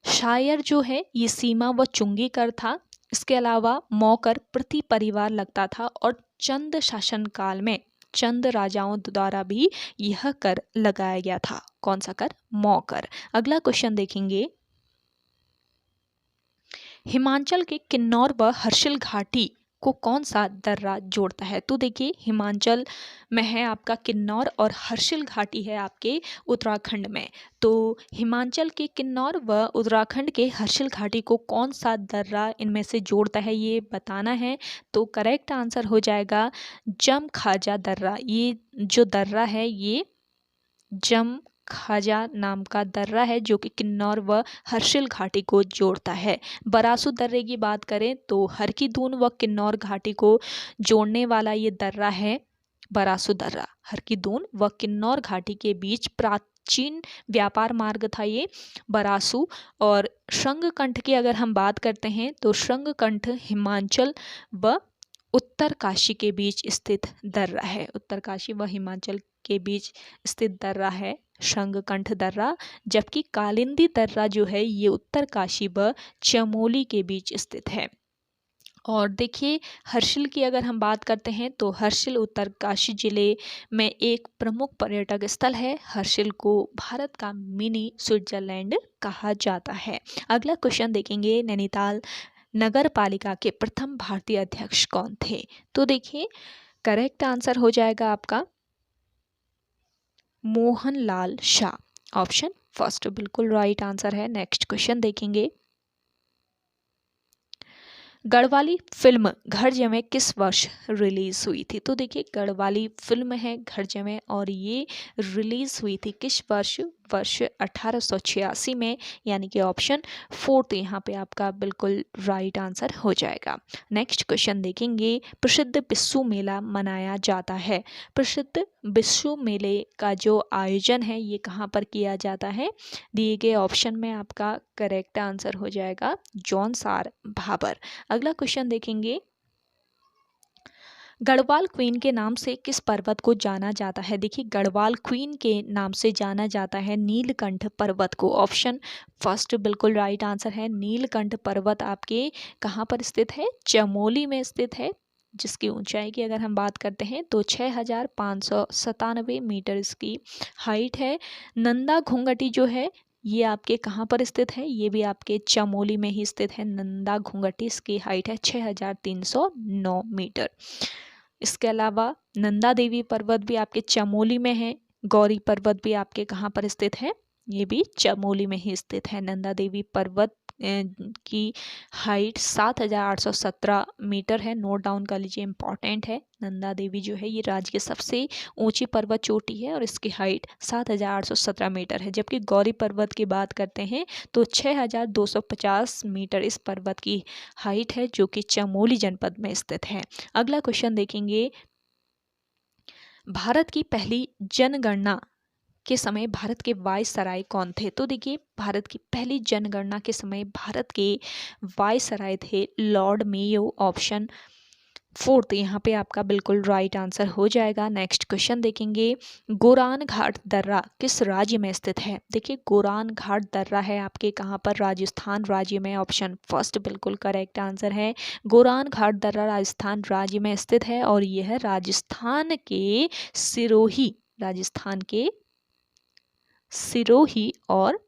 शायर जो है ये सीमा व चुंगी कर था। इसके अलावा मौकर प्रति परिवार लगता था। और चंद शासनकाल में चंद राजाओं द्वारा भी यह कर लगाया गया था। कौन सा कर, मौकर। अगला क्वेश्चन देखेंगे, हिमाचल के किन्नौर व हर्षिल घाटी को कौन सा दर्रा जोड़ता है। तो देखिए हिमाचल में है आपका किन्नौर और हर्षिल घाटी है आपके उत्तराखंड में। तो हिमाचल के किन्नौर व उत्तराखंड के हर्षिल घाटी को कौन सा दर्रा इनमें से जोड़ता है ये बताना है। तो करेक्ट आंसर हो जाएगा जम खाजा दर्रा। ये जो दर्रा है ये जम खाजा नाम का दर्रा है जो कि किन्नौर व हर्षिल घाटी को जोड़ता है। बरासु दर्रे की बात करें तो हरकी-दून व किन्नौर घाटी को जोड़ने वाला ये दर्रा है बरासु दर्रा। हरकी-दून व किन्नौर घाटी के बीच चीन व्यापार मार्ग था ये बरासु। और श्रृंगकंठ की अगर हम बात करते हैं तो श्रृंगकंठ हिमाचल व उत्तरकाशी के बीच स्थित दर्रा है। उत्तरकाशी व हिमाचल के बीच स्थित दर्रा है श्रृंगकंठ दर्रा। जबकि कालिंदी दर्रा जो है ये उत्तरकाशी व चमोली के बीच स्थित है। और देखिए हर्षिल की अगर हम बात करते हैं तो हर्षिल उत्तरकाशी जिले में एक प्रमुख पर्यटक स्थल है। हर्षिल को भारत का मिनी स्विट्जरलैंड कहा जाता है। अगला क्वेश्चन देखेंगे, नैनीताल नगर पालिका के प्रथम भारतीय अध्यक्ष कौन थे? तो देखिए करेक्ट आंसर हो जाएगा आपका मोहनलाल शाह। ऑप्शन फर्स्ट बिल्कुल राइट आंसर है। नेक्स्ट क्वेश्चन देखेंगे, गढ़वाली फिल्म घर जमे किस वर्ष रिलीज हुई थी? तो देखिए गढ़वाली फिल्म है घर जमे और ये रिलीज हुई थी किस वर्ष? वर्ष 1886 में, यानी कि ऑप्शन फोर्थ यहाँ पे आपका बिल्कुल राइट आंसर हो जाएगा। नेक्स्ट क्वेश्चन देखेंगे, प्रसिद्ध बिस्सू मेला मनाया जाता है। प्रसिद्ध बिस्सू मेले का जो आयोजन है ये कहाँ पर किया जाता है? दिए गए ऑप्शन में आपका करेक्ट आंसर हो जाएगा जौनसार भाबर। अगला क्वेश्चन देखेंगे, गढ़वाल क्वीन के नाम से किस पर्वत को जाना जाता है? देखिए गढ़वाल क्वीन के नाम से जाना जाता है नीलकंठ पर्वत को। ऑप्शन फर्स्ट बिल्कुल राइट आंसर है। नीलकंठ पर्वत आपके कहाँ पर स्थित है? चमोली में स्थित है, जिसकी ऊंचाई की अगर हम बात करते हैं तो 6597 मीटर इसकी हाइट है। नंदा घुंघटी जो है ये आपके कहाँ पर स्थित है? ये भी आपके चमोली में ही स्थित है। नंदा घुंघटी, इसकी हाइट है 6309 मीटर। इसके अलावा नंदा देवी पर्वत भी आपके चमोली में है। गौरी पर्वत भी आपके कहाँ पर स्थित है? ये भी चमोली में ही स्थित है। नंदा देवी पर्वत की हाइट 7817 मीटर है। नोट डाउन कर लीजिए, इंपॉर्टेंट है। नंदा देवी जो है ये राज्य की सबसे ऊंची पर्वत चोटी है और इसकी हाइट 7817 मीटर है। जबकि गौरी पर्वत की बात करते हैं तो 6250 मीटर इस पर्वत की हाइट है, जो कि चमोली जनपद में स्थित है। अगला क्वेश्चन देखेंगे, भारत की पहली जनगणना के समय भारत के वायसराय कौन थे? तो देखिए भारत की पहली जनगणना के समय भारत के वायसराय थे लॉर्ड मेयो। ऑप्शन फोर्थ यहाँ पे आपका बिल्कुल राइट आंसर हो जाएगा। नेक्स्ट क्वेश्चन देखेंगे, गोरान घाट दर्रा किस राज्य में स्थित है? देखिए गोरान घाट दर्रा है आपके कहाँ पर? राजस्थान राज्य में। ऑप्शन फर्स्ट बिल्कुल करेक्ट आंसर है। गोरान घाट दर्रा राजस्थान राज्य में स्थित है और यह राजस्थान के सिरोही और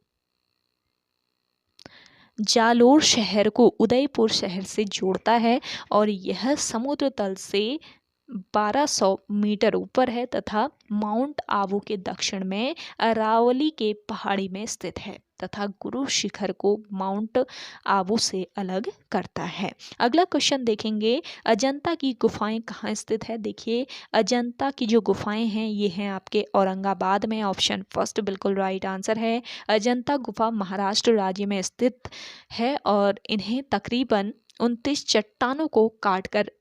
जालोर शहर को उदयपुर शहर से जोड़ता है और यह समुद्र तल से 1200 मीटर ऊपर है तथा माउंट आबू के दक्षिण में अरावली के पहाड़ी में स्थित है तथा गुरु शिखर को माउंट आबू से अलग करता है। अगला क्वेश्चन देखेंगे, अजंता की गुफाएं कहाँ स्थित है? देखिए अजंता की जो गुफाएं हैं ये हैं आपके औरंगाबाद में। ऑप्शन फर्स्ट बिल्कुल राइट आंसर है। अजंता गुफा महाराष्ट्र राज्य में स्थित है और इन्हें तकरीबन 29 चट्टानों को काटकर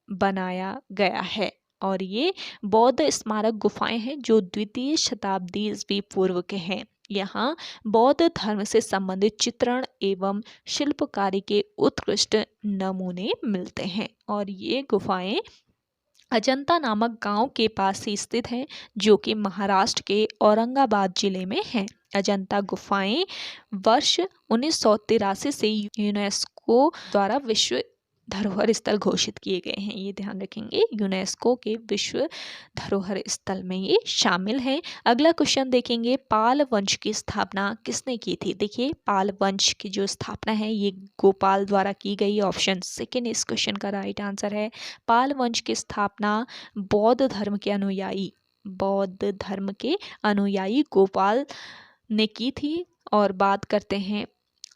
बनाया गया है और ये बौद्ध स्मारक गुफाएं हैं जो द्वितीय शताब्दी ईस्वी पूर्व के हैं। यहाँ बौद्ध धर्म से संबंधित चित्रण एवं शिल्पकारी के उत्कृष्ट नमूने मिलते हैं और ये गुफाएं अजंता नामक गांव के पास ही स्थित हैं, जो कि महाराष्ट्र के औरंगाबाद जिले में है। अजंता गुफाएं वर्ष 1983 से यूनेस्को द्वारा विश्व धरोहर स्थल घोषित किए गए हैं। ये ध्यान रखेंगे, यूनेस्को के विश्व धरोहर स्थल में ये शामिल है। अगला क्वेश्चन देखेंगे, पाल वंश की स्थापना किसने की थी? देखिए पाल वंश की जो स्थापना है ये गोपाल द्वारा की गई। ऑप्शन सेकेंड इस क्वेश्चन का राइट आंसर है। पाल वंश की स्थापना बौद्ध धर्म के अनुयायी गोपाल ने की थी। और बात करते हैं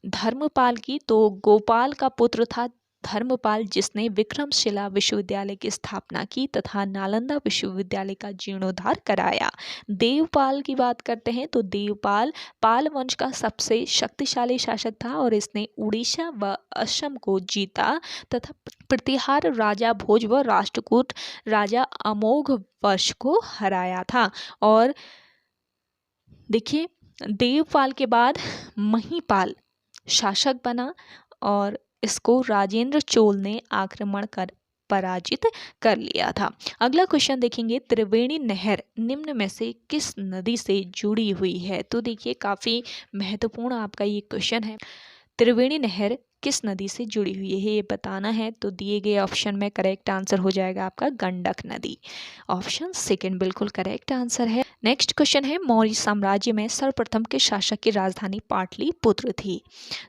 धर्मपाल की, तो गोपाल का पुत्र था धर्मपाल, जिसने विक्रमशिला विश्वविद्यालय की स्थापना की तथा नालंदा विश्वविद्यालय का जीर्णोद्धार कराया। देवपाल की बात करते हैं तो देवपाल पाल वंश का सबसे शक्तिशाली शासक था और इसने उड़ीसा व असम को जीता तथा प्रतिहार राजा भोज व राष्ट्रकूट राजा अमोघ वर्ष को हराया था। और देखिए, देवपाल के बाद महीपाल शासक बना और इसको राजेंद्र चोल ने आक्रमण कर पराजित कर लिया था। अगला क्वेश्चन देखेंगे, त्रिवेणी नहर निम्न में से किस नदी से जुड़ी हुई है? तो देखिए, काफी महत्वपूर्ण आपका ये क्वेश्चन है। त्रिवेणी नहर किस नदी से जुड़ी हुई है ये बताना है, तो दिए गए ऑप्शन में करेक्ट आंसर हो जाएगा आपका गंडक नदी। ऑप्शन सेकंड बिल्कुल करेक्ट आंसर है। नेक्स्ट क्वेश्चन है, मौर्य साम्राज्य में सर्वप्रथम किस शासक की राजधानी पाटलिपुत्र थी?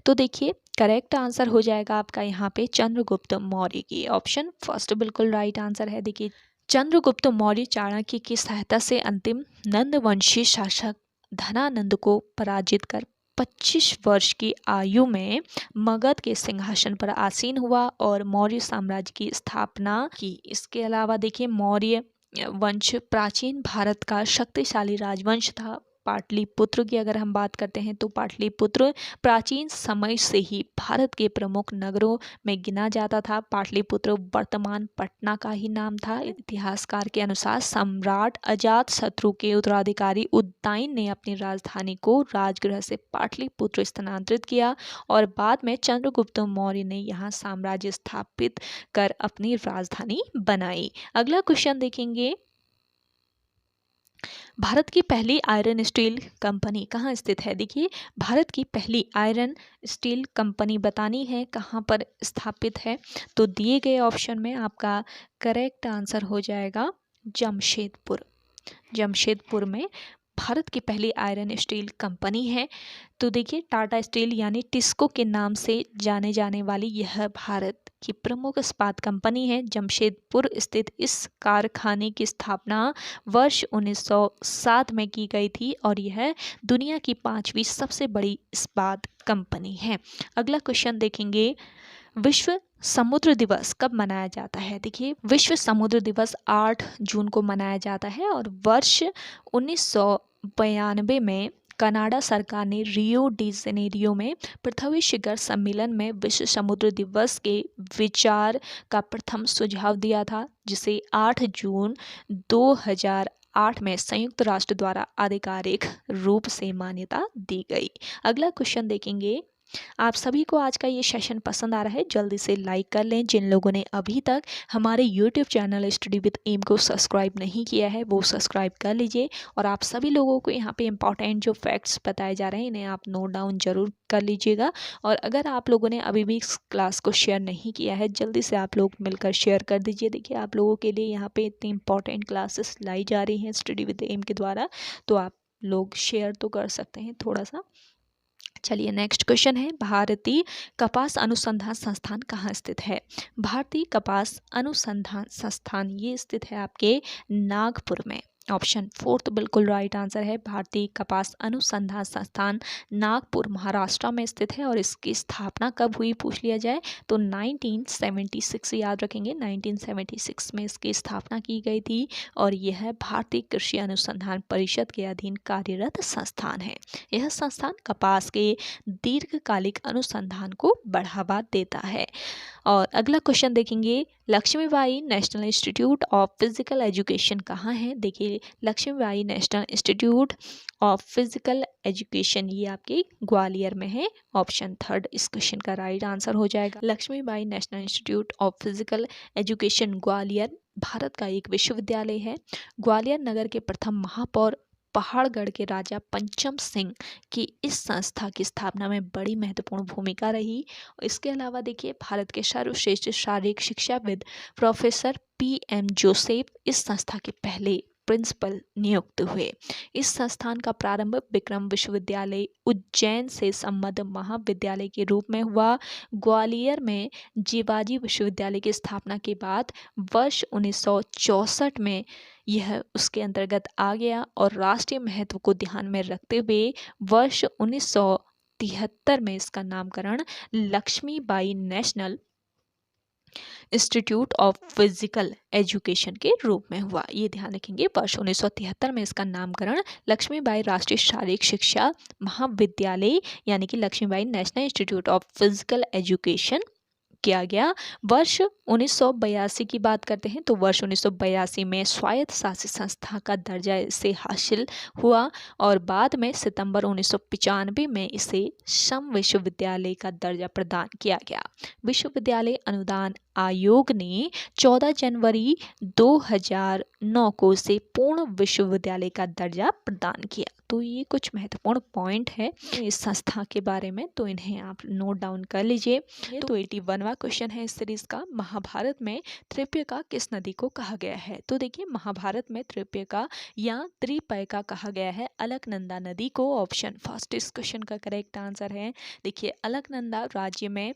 तो देखिए, करेक्ट आंसर हो जाएगा आपका यहाँ पे चंद्रगुप्त मौर्य की। ऑप्शन फर्स्ट बिल्कुल राइट आंसर है। देखिए, चंद्रगुप्त मौर्य चाणक्य की सहायता से अंतिम नंदवंशी शासक धनानंद को पराजित कर 25 वर्ष की आयु में मगध के सिंहासन पर आसीन हुआ और मौर्य साम्राज्य की स्थापना की। इसके अलावा देखिए, मौर्य वंश प्राचीन भारत का शक्तिशाली राजवंश था। पाटलिपुत्र की अगर हम बात करते हैं तो पाटलिपुत्र प्राचीन समय से ही भारत के प्रमुख नगरों में गिना जाता था। पाटलिपुत्र वर्तमान पटना का ही नाम था। इतिहासकार के अनुसार सम्राट अजातशत्रु के उत्तराधिकारी उदयन ने अपनी राजधानी को राजगृह से पाटलिपुत्र स्थानांतरित किया और बाद में चंद्रगुप्त मौर्य ने यहाँ साम्राज्य स्थापित कर अपनी राजधानी बनाई। अगला क्वेश्चन देखेंगे, भारत की पहली आयरन स्टील कंपनी कहाँ स्थित है? देखिए, भारत की पहली आयरन स्टील कंपनी बतानी है कहाँ पर स्थापित है, तो दिए गए ऑप्शन में आपका करेक्ट आंसर हो जाएगा जमशेदपुर। जमशेदपुर में भारत की पहली आयरन स्टील कंपनी है। तो देखिए, टाटा स्टील यानी टिस्को के नाम से जाने जाने वाली यह भारत की प्रमुख इस्पात कंपनी है। जमशेदपुर स्थित इस कारखाने की स्थापना वर्ष 1907 में की गई थी और यह दुनिया की 5वीं सबसे बड़ी इस्पात कंपनी है। अगला क्वेश्चन देखेंगे, विश्व समुद्र दिवस कब मनाया जाता है? देखिए, विश्व समुद्र दिवस 8 जून को मनाया जाता है और वर्ष 1992 में कनाडा सरकार ने रियो डी जेनेरियो में पृथ्वी शिखर सम्मेलन में विश्व समुद्र दिवस के विचार का प्रथम सुझाव दिया था, जिसे 8 जून 2008 में संयुक्त राष्ट्र द्वारा आधिकारिक रूप से मान्यता दी गई। अगला क्वेश्चन देखेंगे, आप सभी को आज का ये सेशन पसंद आ रहा है, जल्दी से लाइक कर लें। जिन लोगों ने अभी तक हमारे YouTube channel study with M को सब्सक्राइब नहीं किया है वो सब्सक्राइब कर लीजिए। और आप सभी लोगों को यहाँ पे इंपॉर्टेंट जो फैक्ट्स बताए जा रहे हैं इन्हें आप नोट डाउन जरूर कर लीजिएगा। और अगर आप लोगों ने अभी भी इस क्लास को शेयर नहीं किया है, जल्दी से आप लोग मिलकर शेयर कर दीजिए। देखिए, आप लोगों के लिए यहाँ पे इतनी इंपॉर्टेंट क्लासेस लाई जा रही हैं स्टडी विद एम के द्वारा, तो आप लोग शेयर तो कर सकते हैं थोड़ा सा। चलिए, नेक्स्ट क्वेश्चन है, भारतीय कपास अनुसंधान संस्थान कहाँ स्थित है? भारतीय कपास अनुसंधान संस्थान ये स्थित है आपके नागपुर में। ऑप्शन फोर्थ बिल्कुल राइट आंसर है। भारतीय कपास अनुसंधान संस्थान नागपुर महाराष्ट्र में स्थित है और इसकी स्थापना कब हुई पूछ लिया जाए तो 1976 याद रखेंगे, 1976 में इसकी स्थापना की गई थी और यह भारतीय कृषि अनुसंधान परिषद के अधीन कार्यरत संस्थान है। यह संस्थान कपास के दीर्घकालिक अनुसंधान को बढ़ावा देता है। और अगला क्वेश्चन देखेंगे, Lakshmibai National Institute of Physical Education कहाँ है? देखिए, Lakshmibai National Institute of Physical Education ये आपके ग्वालियर में है। ऑप्शन थर्ड इस क्वेश्चन का राइट आंसर हो जाएगा। Lakshmibai National Institute of Physical Education Gwalior Bharat का एक विश्वविद्यालय है। ग्वालियर नगर के प्रथम महापौर पहाड़गढ़ के राजा पंचम सिंह की इस संस्था की स्थापना में बड़ी महत्वपूर्ण भूमिका रही। इसके अलावा देखिए, भारत के सर्वश्रेष्ठ शारीरिक शिक्षाविद प्रोफेसर PM जोसेफ इस संस्था के पहले प्रिंसिपल नियुक्त हुए। इस संस्थान का प्रारंभ विक्रम विश्वविद्यालय उज्जैन से संबद्ध महाविद्यालय के रूप में हुआ। ग्वालियर में जीवाजी विश्वविद्यालय की स्थापना के बाद वर्ष 1964 में यह उसके अंतर्गत आ गया और राष्ट्रीय महत्व को ध्यान में रखते हुए वर्ष 1973 में इसका नामकरण Lakshmibai National Institute of Physical Education के रूप में हुआ। ये ध्यान रखेंगे, वर्ष 1973 में इसका नामकरण लक्ष्मीबाई राष्ट्रीय शारीरिक शिक्षा महाविद्यालय यानी कि Lakshmibai National Institute of Physical Education किया गया। वर्ष 1982 की बात करते हैं तो वर्ष 1982 में स्वायत्त शासित संस्था का दर्जा इसे हासिल हुआ और बाद में सितंबर 1995 में इसे सम विश्वविद्यालय का दर्जा प्रदान किया गया। विश्वविद्यालय अनुदान आयोग ने 14 जनवरी 2009 को इसे पूर्ण विश्वविद्यालय का दर्जा प्रदान किया। तो ये कुछ महत्वपूर्ण पॉइंट है इस संस्था के बारे में, तो इन्हें आप नोट डाउन कर लीजिए। तो 81वां क्वेश्चन है इस सीरीज का, महाभारत में त्रिपिका किस नदी को कहा गया है? तो देखिए महाभारत में त्रिपिका या त्रिपयका कहा गया है अलकनंदा नदी को। ऑप्शन फर्स्ट इस क्वेश्चन का करेक्ट आंसर है। देखिए अलकनंदा राज्य में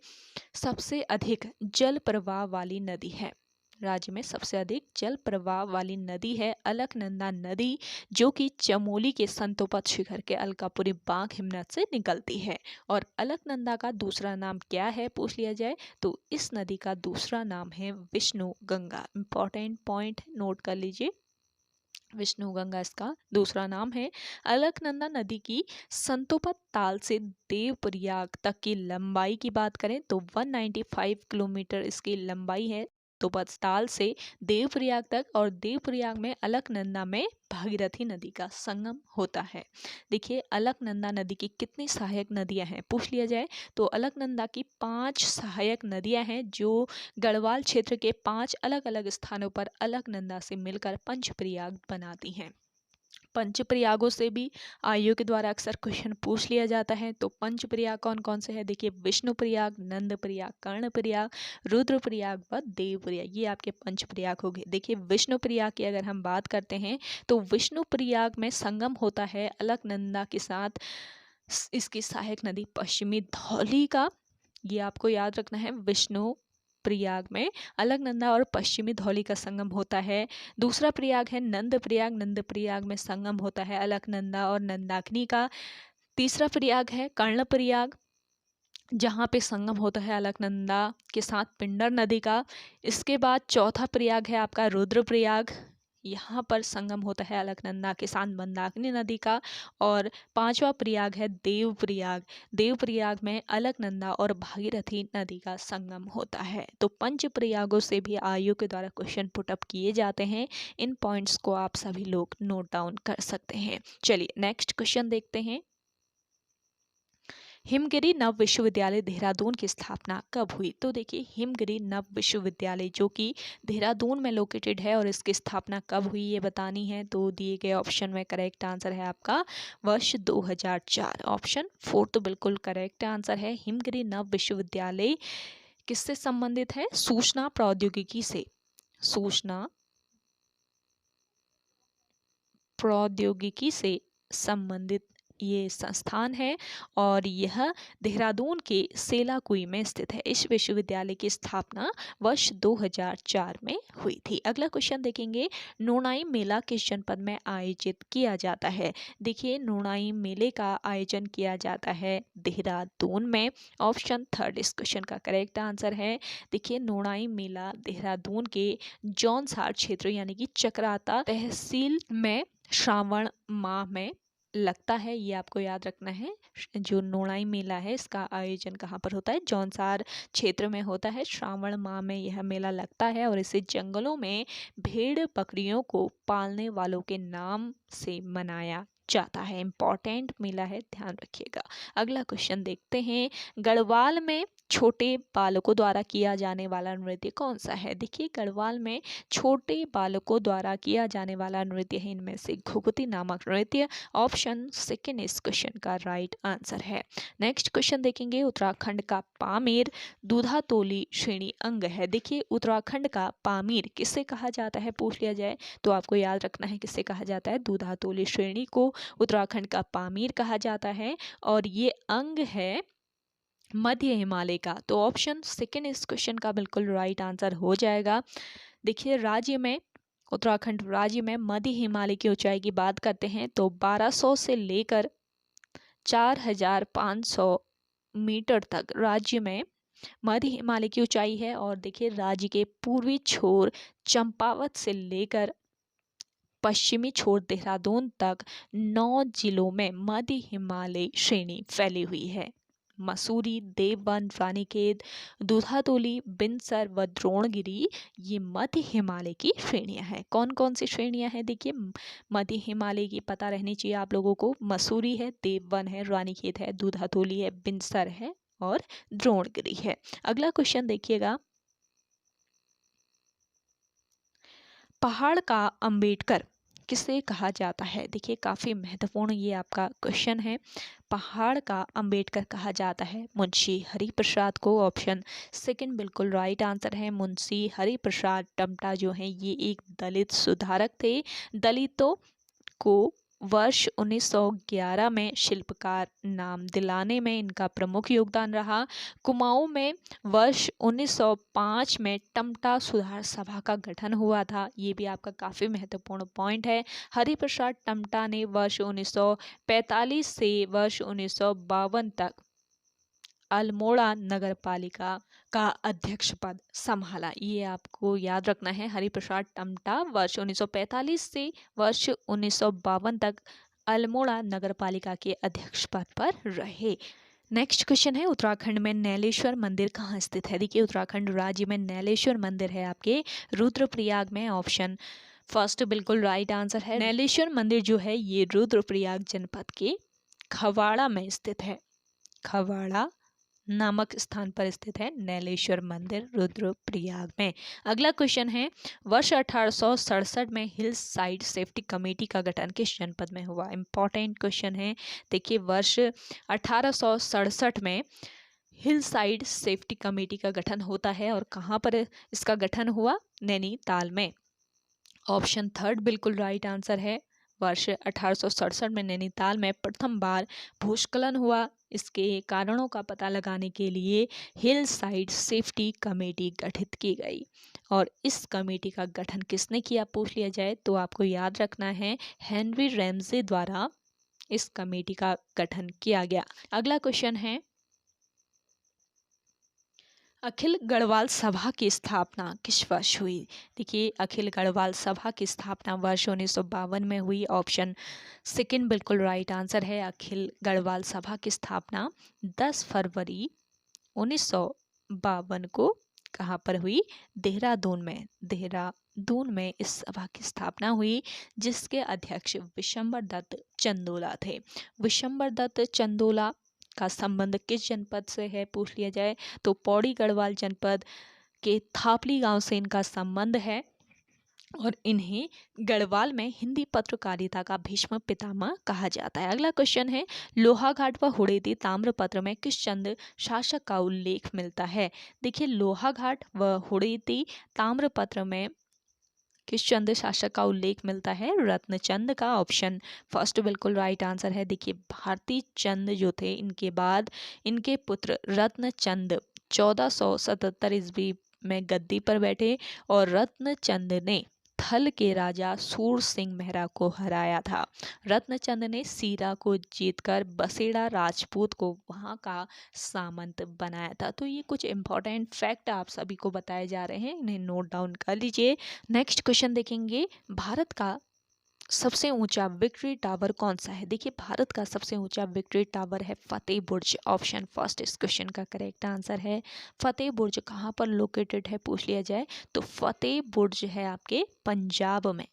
सबसे अधिक जल प्रवाह वाली नदी है। राज्य में सबसे अधिक जल प्रवाह वाली नदी है अलकनंदा नदी, जो कि चमोली के संतोपत शिखर के अलकापुरी बांध हिमनद से निकलती है। और अलकनंदा का दूसरा नाम क्या है पूछ लिया जाए तो इस नदी का दूसरा नाम है Vishnu Ganga. Important point note कर लीजिए, विष्णु गंगा इसका दूसरा नाम है। अलकनंदा नदी की संतोपत ताल से देवप्रयाग तक की लंबाई की बात करें तो 195 किलोमीटर इसकी लंबाई है संतोपत ताल से देवप्रयाग तक, और देवप्रयाग में अलकनंदा में भागीरथी नदी का संगम होता है। देखिए अलकनंदा नदी की कितनी सहायक नदियां हैं पूछ लिया जाए तो अलकनंदा की 5 सहायक नदियां हैं जो गढ़वाल क्षेत्र के 5 अलग अलग स्थानों पर अलकनंदा से मिलकर पंचप्रयाग बनाती हैं। पंचप्रयागों से भी आयोग के द्वारा अक्सर क्वेश्चन पूछ लिया जाता है। तो पंचप्रयाग कौन कौन से हैं? देखिए विष्णुप्रयाग, नंदप्रयाग, कर्णप्रयाग, रुद्रप्रयाग व देवप्रयाग, ये आपके पंचप्रयाग हो गए। देखिए विष्णुप्रयाग की अगर हम बात करते हैं तो विष्णुप्रयाग में संगम होता है अलकनंदा के साथ इसकी सहायक नदी पश्चिमी धौली का। ये आपको याद रखना है, विष्णु प्रयाग में अलकनंदा और पश्चिमी धौली का संगम होता है। दूसरा प्रयाग है नंद प्रयाग, नंद प्रयाग में संगम होता है अलकनंदा और नंदाकिनी का। तीसरा प्रयाग है कर्ण प्रयाग, जहाँ पे संगम होता है अलकनंदा के साथ पिंडर नदी का। इसके बाद चौथा प्रयाग है आपका रुद्रप्रयाग, यहाँ पर संगम होता है अलकनंदा के साथ मंदाकिनी नदी का। और पांचवा प्रयाग है देवप्रयाग, देवप्रयाग में अलकनंदा और भागीरथी नदी का संगम होता है। तो पंच प्रयागों से भी आयोग के द्वारा क्वेश्चन पुटअप किए जाते हैं। इन पॉइंट्स को आप सभी लोग नोट डाउन कर सकते हैं। चलिए नेक्स्ट क्वेश्चन देखते हैं। हिमगिरी नव विश्वविद्यालय देहरादून की स्थापना कब हुई? तो देखिए हिमगिरी नव विश्वविद्यालय जो कि देहरादून में लोकेटेड है और इसकी स्थापना कब हुई ये बतानी है। तो दिए गए ऑप्शन में करेक्ट आंसर है आपका वर्ष 2004। ऑप्शन 4 तो बिल्कुल करेक्ट आंसर है। हिमगिरी नव विश्वविद्यालय किससे संबंधित है? सूचना प्रौद्योगिकी से, सूचना प्रौद्योगिकी से संबंधित ये संस्थान है और यह देहरादून के सेलाकुई में स्थित है। इस विश्वविद्यालय की स्थापना वर्ष 2004 में हुई थी। अगला क्वेश्चन देखेंगे, नोनाई मेला किस जनपद में आयोजित किया जाता है? देखिए नोनाई मेले का आयोजन किया जाता है देहरादून में। ऑप्शन 3 इस क्वेश्चन का करेक्ट आंसर है। देखिए नोनाई मेला देहरादून के जौनसार क्षेत्र यानी कि चकराता तहसील में श्रावण माह में लगता है, ये आपको याद रखना है। जो नोनाई मेला है इसका आयोजन कहाँ पर होता है? जौनसार क्षेत्र में होता है। श्रावण माह में यह मेला लगता है और इसे जंगलों में भेड़ बकरियों को पालने वालों के नाम से मनाया जाता है। इम्पॉर्टेंट मेला है, ध्यान रखिएगा। अगला क्वेश्चन देखते हैं, गढ़वाल में छोटे बालकों द्वारा किया जाने वाला नृत्य कौन सा है? देखिए गढ़वाल में छोटे बालकों द्वारा किया जाने वाला नृत्य है इनमें से घुघुती नामक नृत्य। ऑप्शन 2 इस क्वेश्चन का राइट आंसर है। नेक्स्ट क्वेश्चन देखेंगे, उत्तराखंड का पामीर दूधातोली श्रेणी अंग है। देखिए उत्तराखंड का पामीर किससे कहा जाता है पूछ लिया जाए तो आपको याद रखना है किससे कहा जाता है। दूधातोली श्रेणी को उत्तराखंड का पामीर कहा जाता है और ये अंग है मध्य हिमालय का। तो ऑप्शन 2 इस क्वेश्चन का बिल्कुल राइट आंसर हो जाएगा। देखिए राज्य में उत्तराखंड राज्य में मध्य हिमालय की ऊंचाई की बात करते हैं तो 1200 से लेकर 4500 मीटर तक राज्य में मध्य हिमालय की ऊंचाई है। और देखिए राज्य के पूर्वी छोर चंपावत से लेकर पश्चिमी छोर देहरादून तक 9 जिलों में मध्य हिमालय श्रेणी फैली हुई है। मसूरी, देवबन, रानीखेत, दूधातोली, बिनसर व द्रोणगिरी ये मध्य हिमालय की श्रेणियां हैं। कौन कौन सी श्रेणियां हैं? देखिए मध्य हिमालय की पता रहनी चाहिए आप लोगों को। मसूरी है, देवबन है, रानीखेत है, दूधातोली है, बिनसर है और द्रोणगिरी है। अगला क्वेश्चन देखिएगा, पहाड़ का अंबेडकर किसे कहा जाता है? देखिए काफ़ी महत्वपूर्ण ये आपका क्वेश्चन है। पहाड़ का अंबेडकर कहा जाता है मुंशी हरिप्रसाद को। ऑप्शन सेकंड बिल्कुल राइट आंसर है। मुंशी हरिप्रसाद टमटा जो हैं ये एक दलित सुधारक थे। दलितों को वर्ष 1911 में शिल्पकार नाम दिलाने में इनका प्रमुख योगदान रहा। कुमाऊं में वर्ष 1905 में टमटा सुधार सभा का गठन हुआ था। ये भी आपका काफ़ी महत्वपूर्ण पॉइंट है। हरिप्रसाद टमटा ने वर्ष 1945 से वर्ष 1952 तक अल्मोड़ा नगर पालिका का अध्यक्ष पद संभाला। ये आपको याद रखना है। हरिप्रसाद टमटा वर्ष 1945 से वर्ष 1952 तक अल्मोड़ा नगर पालिका के अध्यक्ष पद पर रहे। नेक्स्ट क्वेश्चन है, उत्तराखंड में नैलेश्वर मंदिर कहाँ स्थित है? देखिए उत्तराखंड राज्य में नैलेश्वर मंदिर है आपके रुद्रप्रयाग में। ऑप्शन फर्स्ट बिल्कुल राइट आंसर है। नैलेश्वर मंदिर जो है ये रुद्रप्रयाग जनपद के खवाड़ा में स्थित है। खवाड़ा नामक स्थान पर स्थित है नैलेश्वर मंदिर रुद्रप्रयाग में। अगला क्वेश्चन है, वर्ष 1867 में हिल साइड सेफ्टी कमेटी का गठन किस जनपद में हुआ? इंपॉर्टेंट क्वेश्चन है। देखिए वर्ष 1867 में हिल साइड सेफ्टी कमेटी का गठन होता है और कहाँ पर इसका गठन हुआ? नैनीताल में। ऑप्शन थर्ड बिल्कुल राइट आंसर है। वर्ष 1867 में नैनीताल में प्रथम बार भूस्खलन हुआ। इसके कारणों का पता लगाने के लिए हिल साइड सेफ्टी कमेटी गठित की गई। और इस कमेटी का गठन किसने किया पूछ लिया जाए तो आपको याद रखना है हेनरी रैमसे द्वारा इस कमेटी का गठन किया गया। अगला क्वेश्चन है, अखिल गढ़वाल सभा की स्थापना किस वर्ष हुई? देखिए अखिल गढ़वाल सभा की स्थापना वर्ष 1952 में हुई। ऑप्शन सेकंड बिल्कुल राइट आंसर है। अखिल गढ़वाल सभा की स्थापना 10 फरवरी 1952 को कहाँ पर हुई? देहरादून में। देहरादून में इस सभा की स्थापना हुई जिसके अध्यक्ष विशंबर दत्त चंदोला थे। विशंबर दत्त चंदोला का संबंध किस जनपद से है पूछ लिया जाए तो पौड़ी गढ़वाल जनपद के थापली गांव से इनका संबंध है और इन्हें गढ़वाल में हिंदी पत्रकारिता का भीष्म पितामह कहा जाता है। अगला क्वेश्चन है, लोहाघाट व हुड़ेती ताम्रपत्र में किस चंद शासक का उल्लेख मिलता है? देखिए लोहाघाट व हुड़ेती ताम्रपत्र में किस चंद शासक का उल्लेख मिलता है? रत्नचंद का। ऑप्शन फर्स्ट बिल्कुल राइट आंसर है। देखिए भारती चंद जो थे इनके बाद इनके पुत्र रत्नचंद 1477 ईस्वी में गद्दी पर बैठे और रत्नचंद ने थल के राजा सूर सिंह मेहरा को हराया था। रत्नचंद ने सीरा को जीतकर बसेड़ा राजपूत को वहां का सामंत बनाया था। तो ये कुछ इंपॉर्टेंट फैक्ट आप सभी को बताए जा रहे हैं, इन्हें नोट डाउन कर लीजिए। नेक्स्ट क्वेश्चन देखेंगे, भारत का सबसे ऊंचा विक्ट्री टावर कौन सा है? देखिए भारत का सबसे ऊंचा विक्ट्री टावर है फतेह बुर्ज। ऑप्शन फर्स्ट इस क्वेश्चन का करेक्ट आंसर है। फतेह बुर्ज कहाँ पर लोकेटेड है पूछ लिया जाए तो फतेह बुर्ज है आपके पंजाब में।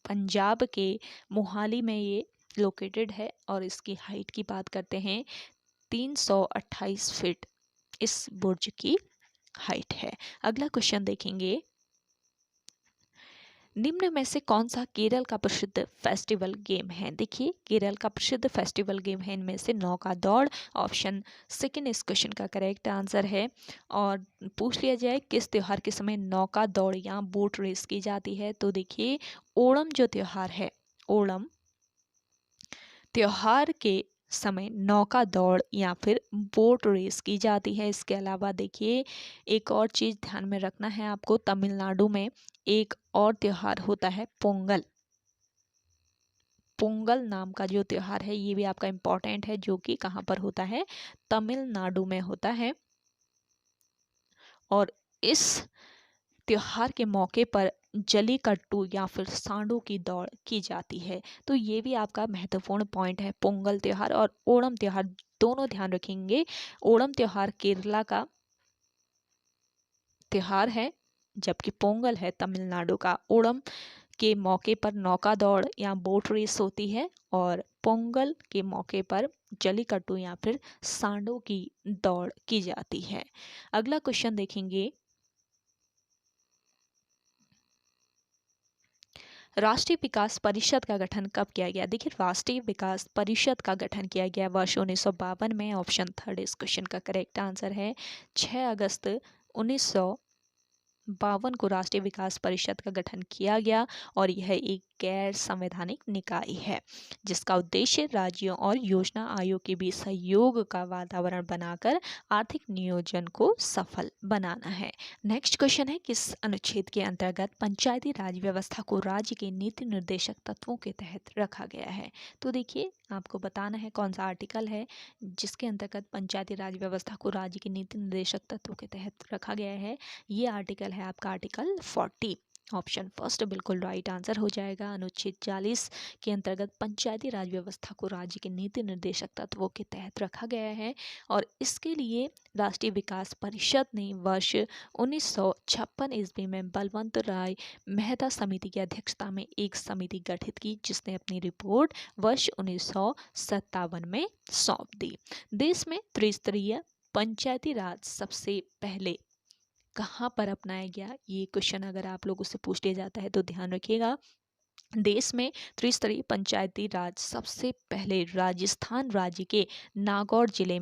पंजाब के मोहाली में ये लोकेटेड है और इसकी हाइट की बात करते हैं 328 फीट इस बुर्ज की हाइट है। अगला क्वेश्चन देखेंगे, निम्न में से कौन सा केरल का प्रसिद्ध फेस्टिवल गेम है? देखिए केरल का प्रसिद्ध फेस्टिवल गेम है इनमें से नौका दौड़। ऑप्शन सेकंड इस क्वेश्चन का करेक्ट आंसर है। और पूछ लिया जाए किस त्यौहार के समय नौका दौड़ या बोट रेस की जाती है तो देखिए ओणम जो त्यौहार है, ओणम त्यौहार के समय नौका दौड़ या फिर बोट रेस की जाती है। इसके अलावा देखिए एक और चीज़ ध्यान में रखना है आपको, तमिलनाडु में एक और त्यौहार होता है पोंगल। पोंगल नाम का जो त्यौहार है ये भी आपका इम्पॉर्टेंट है जो कि कहाँ पर होता है? तमिलनाडु में होता है। और इस त्योहार के मौके पर जल्लीकट्टू या फिर सांडों की दौड़ की जाती है। तो ये भी आपका महत्वपूर्ण पॉइंट है। पोंगल त्योहार और ओणम त्योहार दोनों ध्यान रखेंगे। ओणम त्योहार केरला का त्योहार है, जबकि पोंगल है तमिलनाडु का। ओणम के मौके पर नौका दौड़ या बोट रेस होती है और पोंगल के मौके पर जल्लीकट्टू या फिर सांडों की दौड़ की जाती है। अगला क्वेश्चन देखेंगे, राष्ट्रीय विकास परिषद का गठन कब किया गया? देखिए, राष्ट्रीय विकास परिषद का गठन किया गया वर्ष 1952 में। ऑप्शन थर्ड इस क्वेश्चन का करेक्ट आंसर है। 6 अगस्त 1952 को राष्ट्रीय विकास परिषद का गठन किया गया और यह एक गैर संवैधानिक निकाय है जिसका उद्देश्य राज्यों और योजना आयोग के बीच सहयोग का वातावरण बनाकर आर्थिक नियोजन को सफल बनाना है। नेक्स्ट क्वेश्चन है, किस अनुच्छेद के अंतर्गत पंचायती राज व्यवस्था को राज्य के नीति निर्देशक तत्वों के तहत रखा गया है? तो देखिए, आपको बताना है कौन सा आर्टिकल है जिसके अंतर्गत पंचायती राज व्यवस्था को राज्य के नीति निर्देशक तत्वों के तहत रखा गया है। ये आर्टिकल है आपका आर्टिकल 40। ऑप्शन फर्स्ट बिल्कुल राइट आंसर हो जाएगा। अनुच्छेद 40 के अंतर्गत पंचायती राज व्यवस्था को राज्य के नीति निर्देशक तत्वों के तहत रखा गया है और इसके लिए राष्ट्रीय विकास परिषद ने वर्ष 1956 ईस्वी में बलवंत राय मेहता समिति की अध्यक्षता में एक समिति गठित की जिसने अपनी रिपोर्ट वर्ष 1957 में सौंप दी। देश में त्रिस्तरीय पंचायती राज सबसे पहले कहाँ पर अपनाया गया? ये क्वेश्चन अगर आप लोगों से पूछ लिया जाता है तो ध्यान रखिएगा। देश में त्रिस्तरीय पंचायती राज सबसे पहले राजस्थान राज्य के नागौर जिले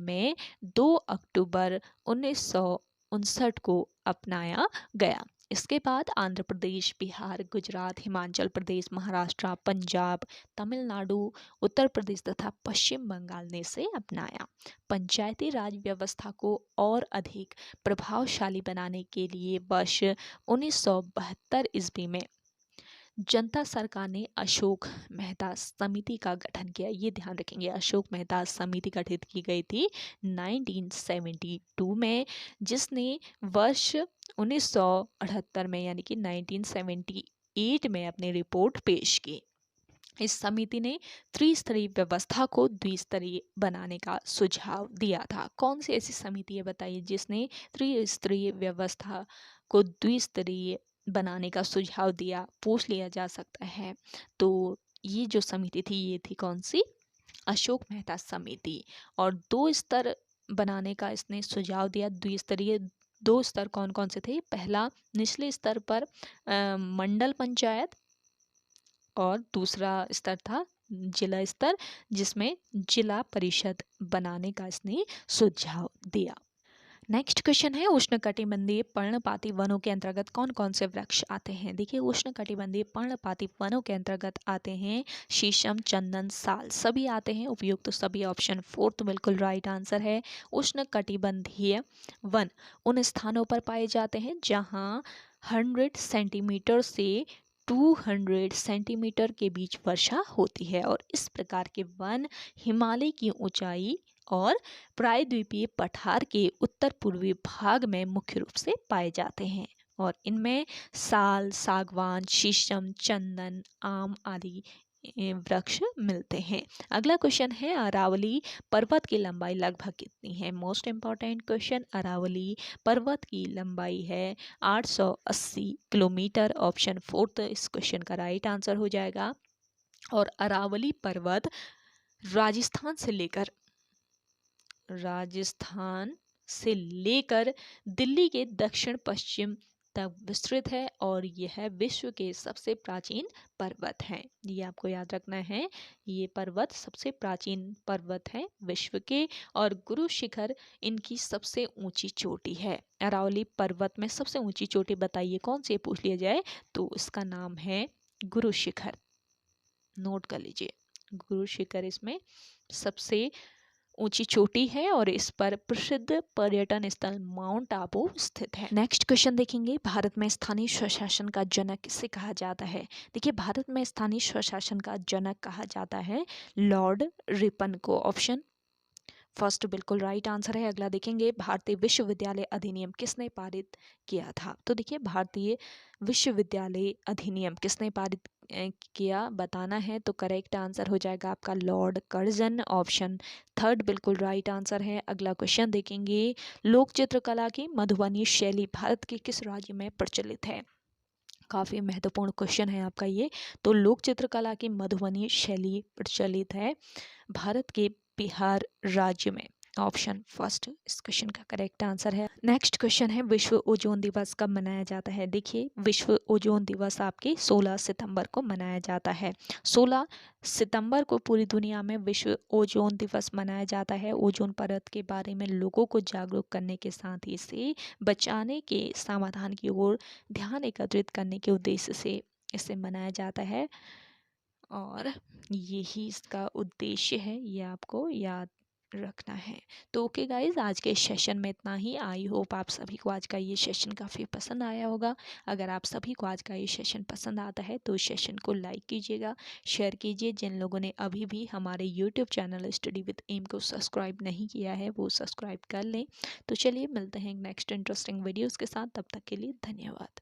में 2 अक्टूबर 1959 को अपनाया गया। इसके बाद आंध्र प्रदेश, बिहार, गुजरात, हिमाचल प्रदेश, महाराष्ट्र, पंजाब, तमिलनाडु, उत्तर प्रदेश तथा पश्चिम बंगाल ने इसे अपनाया। पंचायती राज व्यवस्था को और अधिक प्रभावशाली बनाने के लिए वर्ष 1972 ईस्वी में जनता सरकार ने अशोक मेहता समिति का गठन किया। ये ध्यान रखेंगे, अशोक मेहता समिति गठित की गई थी 1972 में, जिसने वर्ष 1978 में यानी कि 1978 में अपनी रिपोर्ट पेश की। इस समिति ने त्रिस्तरीय व्यवस्था को द्विस्तरीय बनाने का सुझाव दिया था। कौन सी ऐसी समिति है बताइए जिसने त्रिस्तरीय व्यवस्था को द्विस्तरीय बनाने का सुझाव दिया? पूछ लिया जा सकता है। तो ये जो समिति थी ये थी कौन सी? अशोक मेहता समिति। और 2 स्तर बनाने का इसने सुझाव दिया, द्विस्तरीय। 2 स्तर कौन कौन से थे? पहला निचले स्तर पर मंडल पंचायत और दूसरा स्तर था जिला स्तर जिसमें जिला परिषद बनाने का इसने सुझाव दिया। नेक्स्ट क्वेश्चन है, उष्णकटिबंधीय पर्णपाती वनों के अंतर्गत कौन कौन से वृक्ष आते हैं? देखिए, उष्णकटिबंधीय पर्णपाती वनों के अंतर्गत आते हैं शीशम, चंदन, साल, सभी आते हैं। उपयुक्त तो सभी ऑप्शन फोर्थ बिल्कुल राइट आंसर है। उष्णकटिबंधीय वन उन स्थानों पर पाए जाते हैं जहां 100 सेंटीमीटर से 200 सेंटीमीटर के बीच वर्षा होती है और इस प्रकार के वन हिमालय की ऊंचाई और प्रायद्वीपीय पठार के उत्तर पूर्वी भाग में मुख्य रूप से पाए जाते हैं और इनमें साल, सागवान, शीशम, चंदन, आम आदि वृक्ष मिलते हैं। अगला क्वेश्चन है, अरावली पर्वत की लंबाई लगभग कितनी है? Most important question. अरावली पर्वत की लंबाई है 880 किलोमीटर। ऑप्शन फोर्थ इस क्वेश्चन का राइट आंसर हो जाएगा। और अरावली पर्वत राजस्थान से लेकर दिल्ली के दक्षिण पश्चिम तक विस्तृत है और यह विश्व के सबसे प्राचीन पर्वत है। ये आपको याद रखना है, ये पर्वत सबसे प्राचीन पर्वत है विश्व के और गुरु शिखर इनकी सबसे ऊंची चोटी है। अरावली पर्वत में सबसे ऊंची चोटी बताइए कौन सी, पूछ लिया जाए तो इसका नाम है गुरु शिखर। नोट कर लीजिए, गुरु शिखर इसमें सबसे ऊंची चोटी है और इस पर प्रसिद्ध पर्यटन स्थल माउंट आबू स्थित है। नेक्स्ट क्वेश्चन देखेंगे, भारत में स्थानीय स्वशासन का जनक किसे कहा जाता है? देखिए, भारत में स्थानीय स्वशासन का जनक कहा जाता है लॉर्ड रिपन को। ऑप्शन फर्स्ट बिल्कुल राइट आंसर है। अगला देखेंगे, भारतीय विश्वविद्यालय अधिनियम किसने पारित किया था? तो देखिए, भारतीय विश्वविद्यालय अधिनियम किसने पारित किया बताना है, तो करेक्ट आंसर हो जाएगा आपका लॉर्ड कर्जन। ऑप्शन थर्ड बिल्कुल राइट आंसर है। अगला क्वेश्चन देखेंगे, लोक चित्रकला की मधुबनी शैली भारत के किस राज्य में प्रचलित है? काफ़ी महत्वपूर्ण क्वेश्चन है आपका ये। तो लोक चित्रकला की मधुबनी शैली प्रचलित है भारत के बिहार राज्य में। ऑप्शन फर्स्ट इस क्वेश्चन का करेक्ट आंसर है। नेक्स्ट क्वेश्चन है, विश्व ओजोन दिवस कब मनाया जाता है? देखिए, विश्व ओजोन दिवस आपके 16 सितंबर को मनाया जाता है। 16 सितंबर को पूरी दुनिया में विश्व ओजोन दिवस मनाया जाता है। ओजोन परत के बारे में लोगों को जागरूक करने के साथ ही इसे बचाने के समाधान की ओर ध्यान एकत्रित करने के उद्देश्य से इसे मनाया जाता है और यही इसका उद्देश्य है, ये आपको याद रखना है। तो ओके गाइज, आज के सेशन में इतना ही। आई होप आप सभी को आज का ये सेशन काफ़ी पसंद आया होगा। अगर आप सभी को आज का ये सेशन पसंद आता है तो सेशन को लाइक कीजिएगा, शेयर कीजिए। जिन लोगों ने अभी भी हमारे YouTube channel study with M को सब्सक्राइब नहीं किया है वो सब्सक्राइब कर लें। तो चलिए मिलते हैं नेक्स्ट इंटरेस्टिंग वीडियोज़ के साथ, तब तक के लिए धन्यवाद।